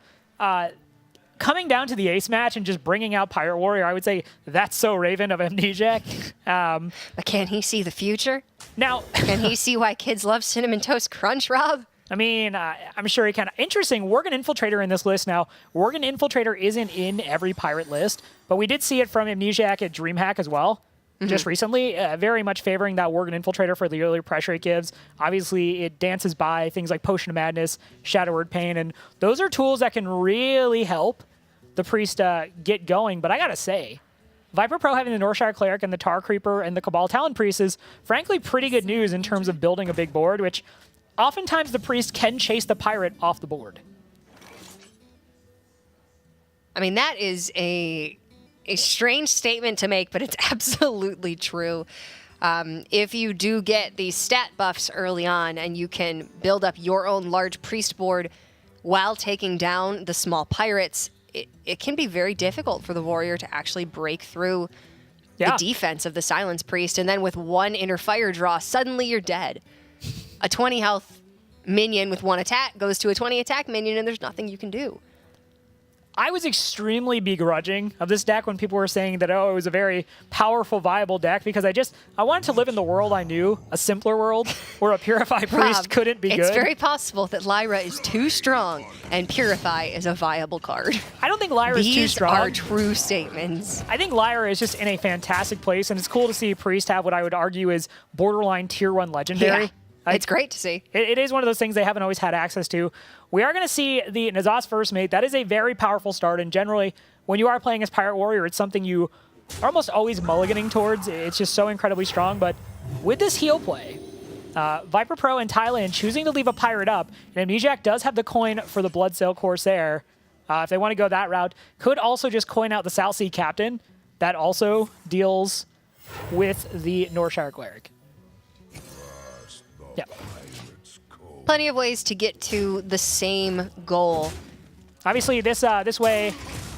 coming down to the ace match and just bringing out Pirate Warrior, I would say that's so Raven of Amnesiac. But can he see the future? Now, can he see why kids love Cinnamon Toast Crunch, Rob? I mean, I'm sure he can. Interesting, Worgen Infiltrator in this list now. Worgen Infiltrator isn't in every Pirate list, but we did see it from Amnesiac at DreamHack as well. Just recently, very much favoring that Worgen Infiltrator for the earlier pressure it gives. Obviously, it dances by things like Potion of Madness, Shadow Word Pain, and those are tools that can really help the Priest get going. But I gotta say, Viper Pro having the Northshire Cleric and the Tar Creeper and the Cabal Talon Priest is frankly pretty good news in terms of building a big board, which oftentimes the Priest can chase the Pirate off the board. I mean, that is a strange statement to make, but it's absolutely true. If you do get these stat buffs early on and you can build up your own large priest board while taking down the small pirates, it can be very difficult for the warrior to actually break through the defense of the Silence Priest. And then with one inner fire draw, suddenly you're dead. A 20 health minion with 1 attack goes to a 20 attack minion and there's nothing you can do. I was extremely begrudging of this deck when people were saying that, oh, it was a very powerful, viable deck, because I wanted to live in the world I knew, a simpler world, where a Purify Priest couldn't be good. It's very possible that Lyra is too strong and Purify is a viable card. I don't think Lyra is too strong. These are true statements. I think Lyra is just in a fantastic place, and it's cool to see Priest have what I would argue is borderline Tier 1 Legendary. Yeah. It's great to see. It is one of those things they haven't always had access to. We are going to see the N'Zoth's First Mate. That is a very powerful start, and generally, when you are playing as Pirate Warrior, it's something you are almost always mulliganing towards. It's just so incredibly strong, but with this heal play, Viper Pro and Thailand choosing to leave a Pirate up, and Amnesiac does have the coin for the Bloodsail Corsair. If they want to go that route, could also just coin out the South Sea Captain. That also deals with the Northshire Cleric. Yeah. Plenty of ways to get to the same goal. Obviously, this way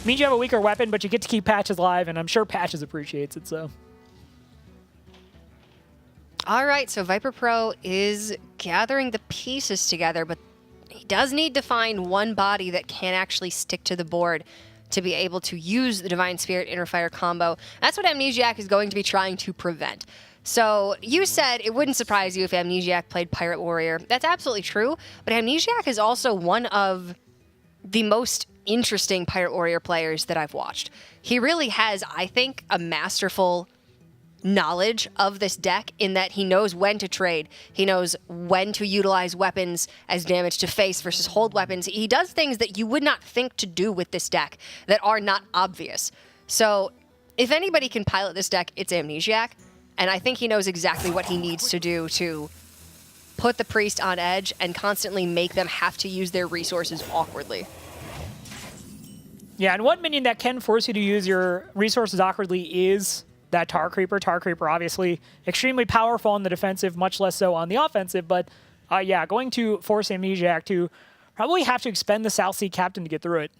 means you have a weaker weapon, but you get to keep Patches alive, and I'm sure Patches appreciates it, so. All right, so Viper Pro is gathering the pieces together, but he does need to find one body that can actually stick to the board to be able to use the Divine Spirit Inner Fire combo. That's what Amnesiac is going to be trying to prevent. So you said it wouldn't surprise you if Amnesiac played Pirate Warrior. That's absolutely true, but Amnesiac is also one of the most interesting Pirate Warrior players that I've watched. He really has, I think, a masterful knowledge of this deck in that he knows when to trade. He knows when to utilize weapons as damage to face versus hold weapons. He does things that you would not think to do with this deck that are not obvious. So if anybody can pilot this deck, it's Amnesiac. And I think he knows exactly what he needs to do to put the Priest on edge and constantly make them have to use their resources awkwardly. Yeah, and one minion that can force you to use your resources awkwardly is that Tar Creeper. Tar Creeper, obviously, extremely powerful on the defensive, much less so on the offensive. But yeah, going to force Amnesiac to probably have to expend the South Sea Captain to get through it.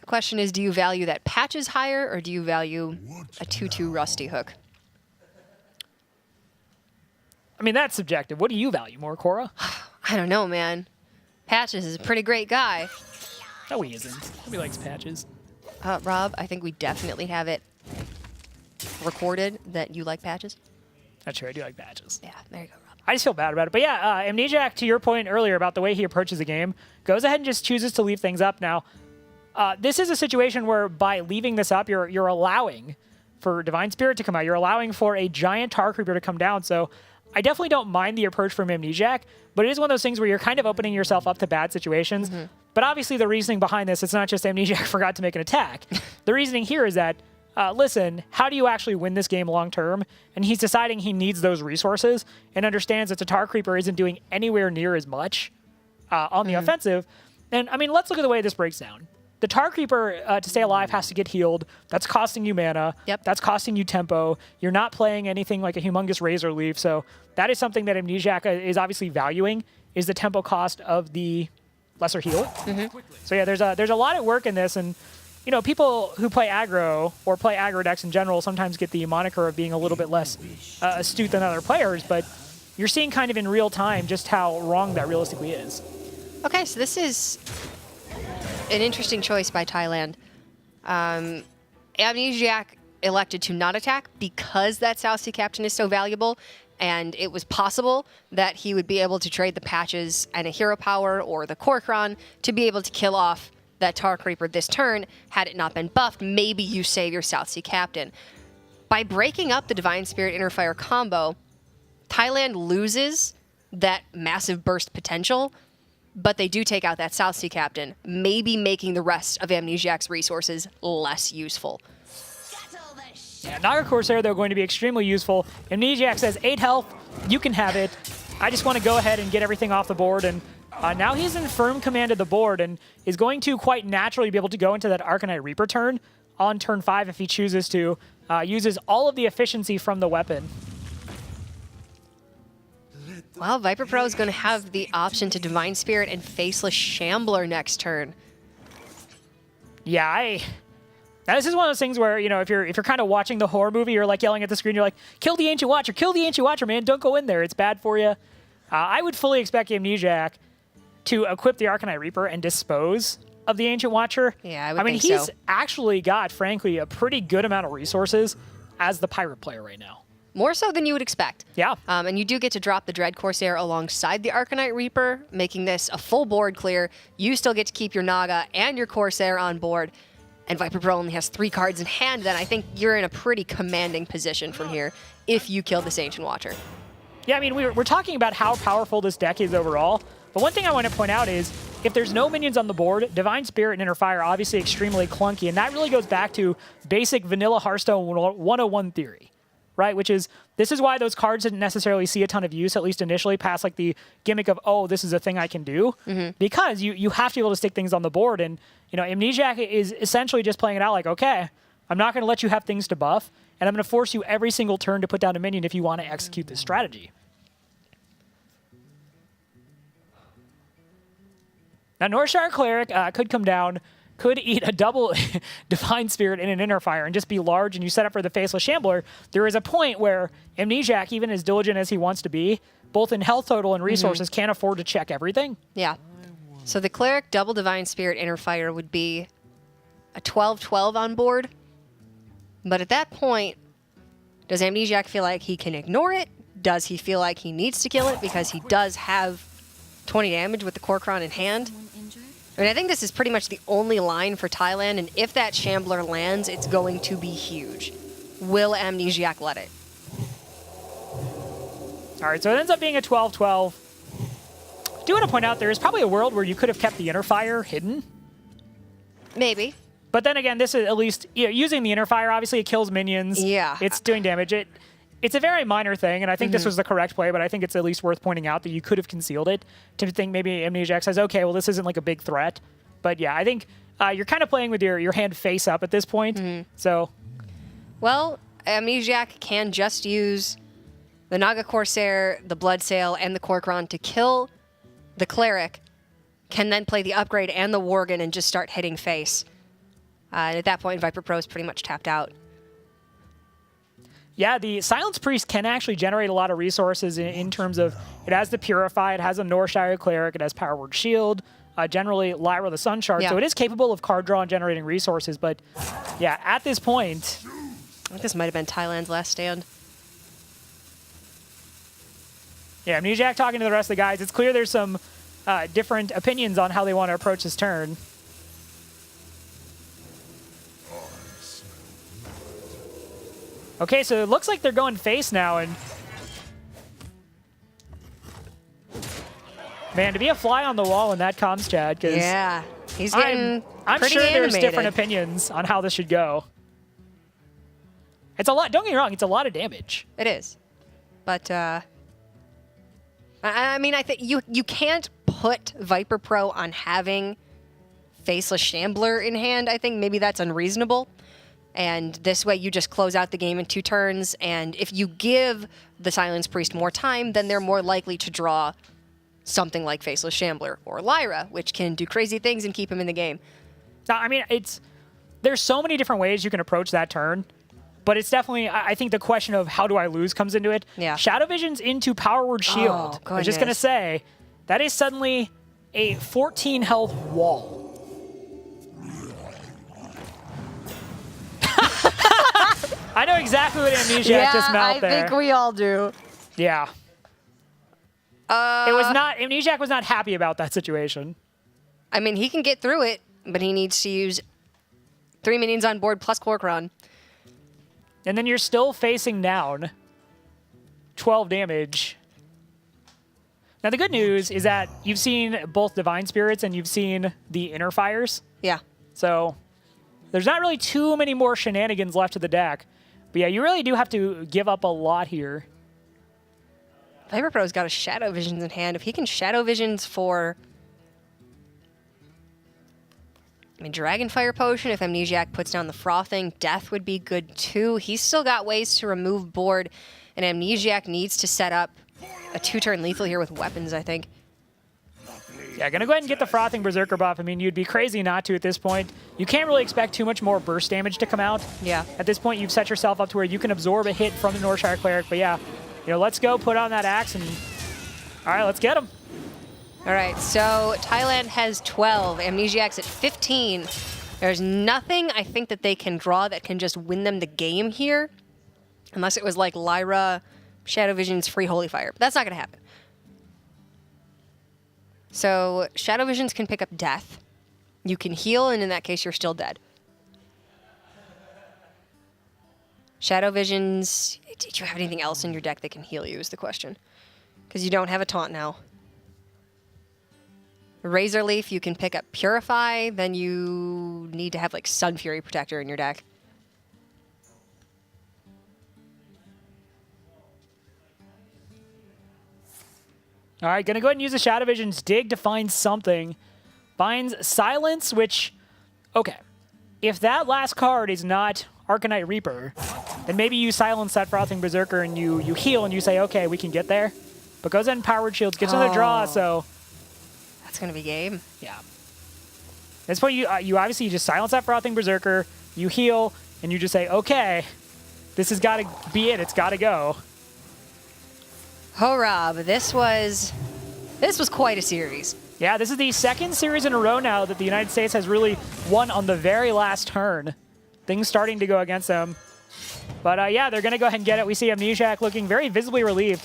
Question is, do you value that Patches higher, or do you value a 2-2 Rusty Hook? I mean, that's subjective. What do you value more, Cora? I don't know, man. Patches is a pretty great guy. No, he isn't. Nobody likes Patches. Rob, I think we definitely have it recorded that you like Patches. That's true. I do like Patches. Yeah, there you go, Rob. I just feel bad about it. But yeah, Amnesiac, to your point earlier about the way he approaches the game, goes ahead and just chooses to leave things up now. This is a situation where by leaving this up, you're allowing for Divine Spirit to come out. You're allowing for a giant Tar Creeper to come down. So I definitely don't mind the approach from Amnesiac, but it is one of those things where you're kind of opening yourself up to bad situations. But obviously the reasoning behind this, it's not just Amnesiac forgot to make an attack. The reasoning here is that, listen, how do you actually win this game long term? And he's deciding he needs those resources and understands that the Tar Creeper isn't doing anywhere near as much on the offensive. And, I mean, let's look at the way this breaks down. The Tar Creeper, to stay alive, has to get healed. That's costing you mana. Yep. That's costing you tempo. You're not playing anything like a humongous Razor Leaf. So that is something that Amnesiac is obviously valuing, is the tempo cost of the lesser heal. So yeah, there's a lot at work in this. And, you know, people who play aggro or play aggro decks in general sometimes get the moniker of being a little bit less astute than other players. But you're seeing kind of in real time just how wrong that realistically is. Okay, so this is an interesting choice by Thailand. Amnesiac elected to not attack because that South Sea Captain is so valuable, and it was possible that he would be able to trade the patches and a hero power or the Korkron to be able to kill off that Tar Creeper this turn. Had it not been buffed, maybe you save your South Sea Captain. By breaking up the Divine Spirit Inner Fire combo, Thailand loses that massive burst potential, but they do take out that South Sea Captain, maybe making the rest of Amnesiac's resources less useful. Yeah, Naga Corsair, they're going to be extremely useful. Amnesiac says 8 health, you can have it. I just want to go ahead and get everything off the board. And now he's in firm command of the board and is going to quite naturally be able to go into that Arcanite Reaper turn on turn 5 if he chooses to. Uses all of the efficiency from the weapon. Well, Viper Pro is going to have the option to Divine Spirit and Faceless Shambler next turn. Yeah, now this is one of those things where, you know, if you're kind of watching the horror movie, you're like yelling at the screen, you're like, kill the Ancient Watcher, man, don't go in there, it's bad for you. I would fully expect Amnesiac to equip the Arcanite Reaper and dispose of the Ancient Watcher. Yeah, I mean, think he's so. actually got, frankly, a pretty good amount of resources as the Pirate player right now. More so than you would expect. Yeah. And you do get to drop the Dread Corsair alongside the Arcanite Reaper, making this a full board clear. You still get to keep your Naga and your Corsair on board. And Viper Pro only has 3 cards in hand, then I think you're in a pretty commanding position from here if you kill this Ancient Watcher. Yeah, I mean, we're talking about how powerful this deck is overall. But one thing I want to point out is, if there's no minions on the board, Divine Spirit and Inner Fire are obviously extremely clunky. And that really goes back to basic vanilla Hearthstone 101 theory. Right, which is, this is why those cards didn't necessarily see a ton of use, at least initially, past like the gimmick of, oh, this is a thing I can do. Because you have to be able to stick things on the board. And, you know, Amnesiac is essentially just playing it out like, okay, I'm not going to let you have things to buff, and I'm going to force you every single turn to put down a minion if you want to execute this strategy. Now, Northshire Cleric could come down, could eat a double Divine Spirit in an Inner Fire and just be large, and you set up for the Faceless Shambler. There is a point where Amnesiac, even as diligent as he wants to be, both in health total and resources, can't afford to check everything. Yeah. So the Cleric double Divine Spirit Inner Fire would be a 12-12 on board. But at that point, does Amnesiac feel like he can ignore it? Does he feel like he needs to kill it because he does have 20 damage with the Korkron in hand? I mean, I think this is pretty much the only line for Thailand, and if that Shambler lands, it's going to be huge. Will Amnesiac let it? All right, so it ends up being a 12-12. I do want to point out there is probably a world where you could have kept the Inner Fire hidden. Maybe. But then again, this is at least, you know, using the Inner Fire, obviously it kills minions. Yeah. It's doing damage. It's a very minor thing, and I think this was the correct play, but I think it's at least worth pointing out that you could have concealed it to think maybe Amnesiac says, okay, well, this isn't like a big threat. But yeah, I think you're kind of playing with your hand face up at this point. So, Well, Amnesiac can just use the Naga Corsair, the Bloodsail, and the Korkron to kill the Cleric, can then play the Upgrade and the Worgen and just start hitting face. And at that point, Viper Pro is pretty much tapped out. yeah, the Silence Priest can actually generate a lot of resources in terms of, it has the Purify, it has a Northshire Cleric, it has Power Word Shield, generally Lyra the Sun Shard, so it is capable of card draw and generating resources, but yeah, at this point... I think this might have been Thailand's last stand. Yeah, Amnesiac talking to the rest of the guys, it's clear there's some different opinions on how they want to approach this turn. Okay, so it looks like they're going face now, and man, to be a fly on the wall in that comms chat, because Yeah, he's getting I'm pretty sure animated. there's different opinions on how this should go. It's a lot. Don't get me wrong; it's a lot of damage. It is, but I mean, I think you can't put Viper Pro on having Faceless Shambler in hand, I think maybe that's unreasonable. And this way you just close out the game in 2 turns, and if you give the Silence Priest more time, then they're more likely to draw something like Faceless Shambler or Lyra, which can do crazy things and keep him in the game. Now, I mean, there's so many different ways you can approach that turn, but it's definitely, I think the question of how do I lose comes into it. Yeah. Shadow Vision's into Power Word Shield. Oh, I was just going to say, that is suddenly a 14 health wall. I know exactly what Amnesiac just mouthed there. I think we all do. Yeah. It was not, Amnesiac was not happy about that situation. I mean, he can get through it, but he needs to use 3 minions on board plus Corcoran. And then you're still facing down 12 damage. Now, the good news is that you've seen both Divine Spirits and you've seen the Inner Fires. Yeah. So there's not really too many more shenanigans left to the deck. But yeah, you really do have to give up a lot here. Viper Pro's got a Shadow Visions in hand. If he can Shadow Visions for... I mean, Dragonfire Potion, if Amnesiac puts down the Frothing, Death would be good too. He's still got ways to remove board, and Amnesiac needs to set up a 2-turn lethal here with weapons, I think. Yeah, gonna go ahead and get the Frothing Berserker buff. I mean, you'd be crazy not to at this point. You can't really expect too much more burst damage to come out. Yeah. At this point, you've set yourself up to where you can absorb a hit from the Northshire Cleric. But yeah, let's go put on that axe and... All right, let's get him. All right, so Thailand has 12. Amnesiac's at 15. There's nothing I think that they can draw that can just win them the game here. Unless it was like Lyra, Shadow Vision's Free Holy Fire. But that's not going to happen. So Shadow Visions can pick up Death. You can heal, and in that case, you're still dead. Shadow Visions... Did you have anything else in your deck that can heal you is the question. Because you don't have a taunt now. Razor Leaf, you can pick up Purify, then you need to have like Sun Fury Protector in your deck. All right, gonna go ahead and use the Shadow Vision's Dig to find something. Finds Silence, which, okay. If that last card is not Arcanite Reaper, then maybe you silence that Frothing Berserker and you heal and you say, okay, we can get there. But goes ahead and Powered Shields, gets another draw, so... That's going to be game. Yeah. At this point, you obviously just silence that Frothing Berserker, you heal, and you just say, okay, this has got to be it. It's got to go. Oh, Rob, this was quite a series. Yeah, this is the second series in a row now that the United States has really won on the very last turn. Things starting to go against them. But yeah, they're going to go ahead and get it. We see Amnesiac looking very visibly relieved.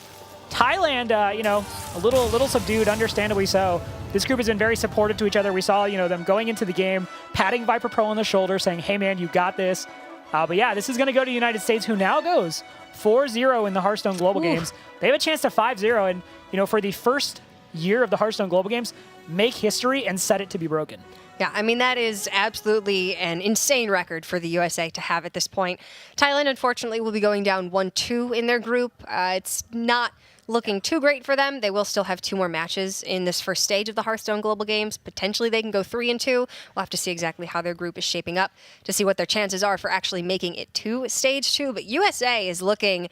Thailand, a little subdued, understandably so. This group has been very supportive to each other. We saw, them going into the game, patting Viper Pro on the shoulder, saying, hey, man, you got this. But yeah, this is going to go to the United States, who now goes 4-0 in the Hearthstone Global Games. They have a chance to 5-0, and, for the first year of the Hearthstone Global Games, make history and set it to be broken. Yeah, I mean, that is absolutely an insane record for the USA to have at this point. Thailand, unfortunately, will be going down 1-2 in their group. It's not looking too great for them. They will still have 2 more matches in this first stage of the Hearthstone Global Games. Potentially they can go 3-2. We'll have to see exactly how their group is shaping up to see what their chances are for actually making it to stage 2. But USA is looking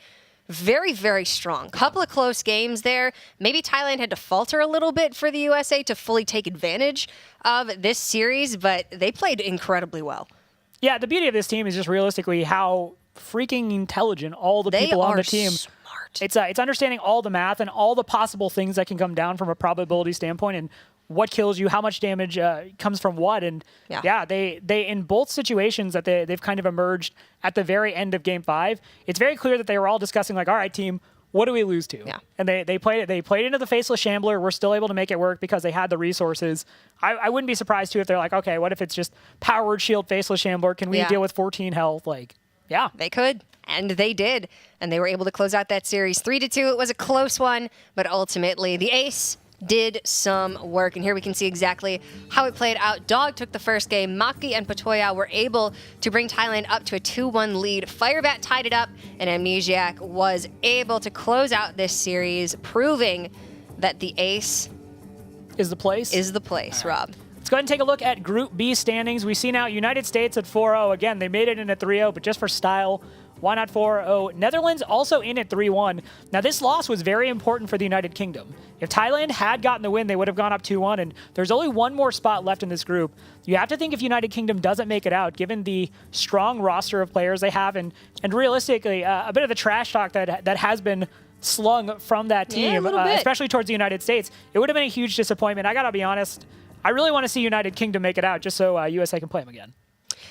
very, very strong. Couple of close games there. Maybe Thailand had to falter a little bit for the USA to fully take advantage of this series, but they played incredibly well. Yeah, the beauty of this team is just realistically how freaking intelligent all the people on the team. It's understanding all the math and all the possible things that can come down from a probability standpoint and what kills you, how much damage comes from what. And yeah, they in both situations that they've kind of emerged at the very end of Game 5, it's very clear that they were all discussing like, all right, team, what do we lose to? Yeah. And they played into the Faceless Shambler. We're still able to make it work because they had the resources. I wouldn't be surprised, too, if they're like, okay, what if it's just Powered Shield Faceless Shambler? Can we deal with 14 health? Like, yeah. They could. And they did. And they were able to close out that series 3-2. It was a close one, but ultimately the ace did some work. And here we can see exactly how it played out. Dog took the first game. Maki and Patoya were able to bring Thailand up to a 2-1 lead. Firebat tied it up, and Amnesiac was able to close out this series, proving that the ace is the place. Is the place, Rob. Let's go ahead and take a look at Group B standings. We see now United States at 4-0. Again, they made it in at 3-0, but just for style. Why not 4-0? Netherlands also in at 3-1. Now, this loss was very important for the United Kingdom. If Thailand had gotten the win, they would have gone up 2-1, and there's only one more spot left in this group. You have to think if United Kingdom doesn't make it out, given the strong roster of players they have, and realistically, a bit of the trash talk that has been slung from that team, especially towards the United States, it would have been a huge disappointment. I got to be honest, I really want to see United Kingdom make it out just so USA can play them again.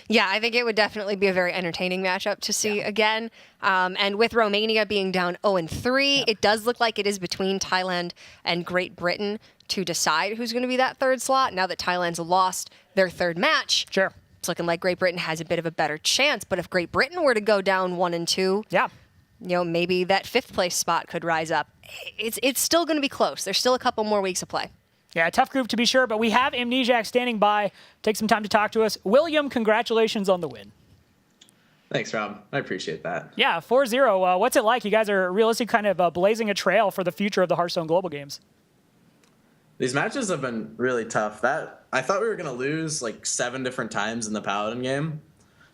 Yeah, I think it would definitely be a very entertaining matchup to see again. And with Romania being down 0-3, it does look like it is between Thailand and Great Britain to decide who's going to be that third slot. Now that Thailand's lost their third match, Sure. It's looking like Great Britain has a bit of a better chance. But if Great Britain were to go down 1-2, maybe that fifth place spot could rise up. It's still going to be close. There's still a couple more weeks of play. Yeah, a tough group to be sure, but we have Amnesiac standing by. Take some time to talk to us. William, congratulations on the win. Thanks, Rob. I appreciate that. Yeah, 4-0. What's it like? You guys are realistically kind of blazing a trail for the future of the Hearthstone Global Games. These matches have been really tough. I thought we were going to lose like 7 different times in the Paladin game.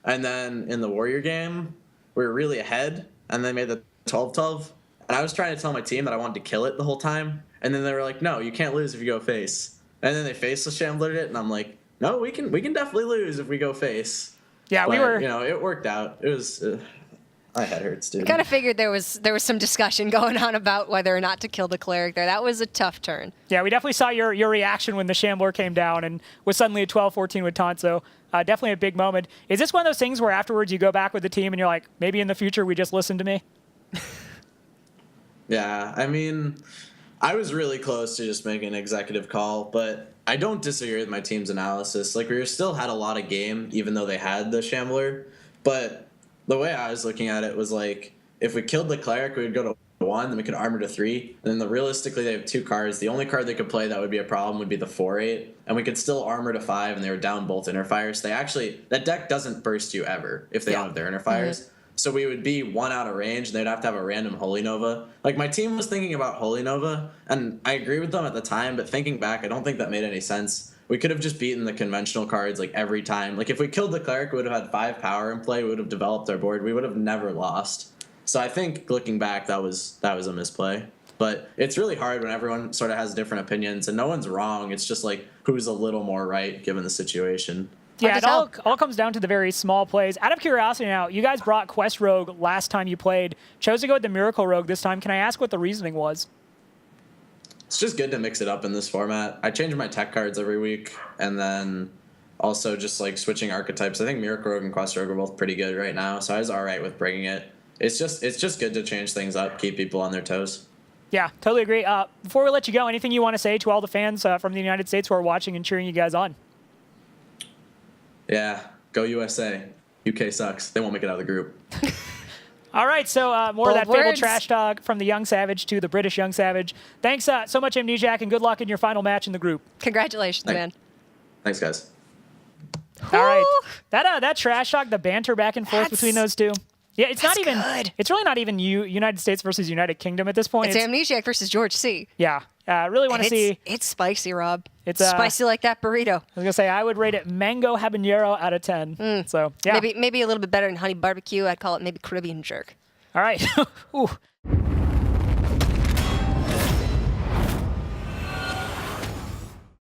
And then in the Warrior game, we were really ahead, and they made the 12-12. And I was trying to tell my team that I wanted to kill it the whole time. And then they were like, no, you can't lose if you go face. And then they face shamblered it, and I'm like, no, we can definitely lose if we go face. Yeah, but, we were. It worked out. It was. My head hurts, dude. I kind of figured there was some discussion going on about whether or not to kill the cleric there. That was a tough turn. Yeah, we definitely saw your reaction when the Shambler came down and was suddenly a 12-14 with taunt. So definitely a big moment. Is this one of those things where afterwards you go back with the team and you're like, maybe in the future we just listen to me? Yeah, I mean, I was really close to just making an executive call, but I don't disagree with my team's analysis. Like, we still had a lot of game, even though they had the Shambler. But the way I was looking at it was like, if we killed the cleric, we would go to 1, then we could armor to 3. And then realistically, they have 2 cards. The only card they could play that would be a problem would be the 4/8, and we could still armor to 5, and they were down both inner fires. That deck doesn't burst you ever if they don't have their inner fires. Mm-hmm. So we would be 1 out of range, and they'd have to have a random Holy Nova. Like, my team was thinking about Holy Nova, and I agree with them at the time, but thinking back, I don't think that made any sense. We could have just beaten the conventional cards, like, every time. Like, if we killed the cleric, we would have had 5 power in play, we would have developed our board, we would have never lost. So I think, looking back, that was a misplay. But it's really hard when everyone sort of has different opinions, and no one's wrong. It's just, like, who's a little more right, given the situation. Yeah, it all comes down to the very small plays. Out of curiosity now, you guys brought Quest Rogue last time you played. Chose to go with the Miracle Rogue this time. Can I ask what the reasoning was? It's just good to mix it up in this format. I change my tech cards every week, and then also just like switching archetypes. I think Miracle Rogue and Quest Rogue are both pretty good right now, so I was all right with bringing it. It's just good to change things up, keep people on their toes. Yeah, totally agree. Before we let you go, anything you want to say to all the fans from the United States who are watching and cheering you guys on? Yeah, go USA. UK sucks. They won't make it out of the group. All right, so more Bold of that fabled words. trash talk from the Young Savage to the British Young Savage. Thanks so much, Amnesiac, and good luck in your final match in the group. Congratulations, man. Thanks, guys. All right, that trash talk, the banter back and forth between those two. Yeah, it's not even. Good. It's really not even United States versus United Kingdom at this point. It's Amnesiac versus George C. Yeah, really want to see. It's spicy, Rob. It's spicy like that burrito. I was gonna say I would rate it mango habanero out of 10. So yeah, Maybe a little bit better than honey barbecue. I'd call it maybe Caribbean jerk. All right. Ooh.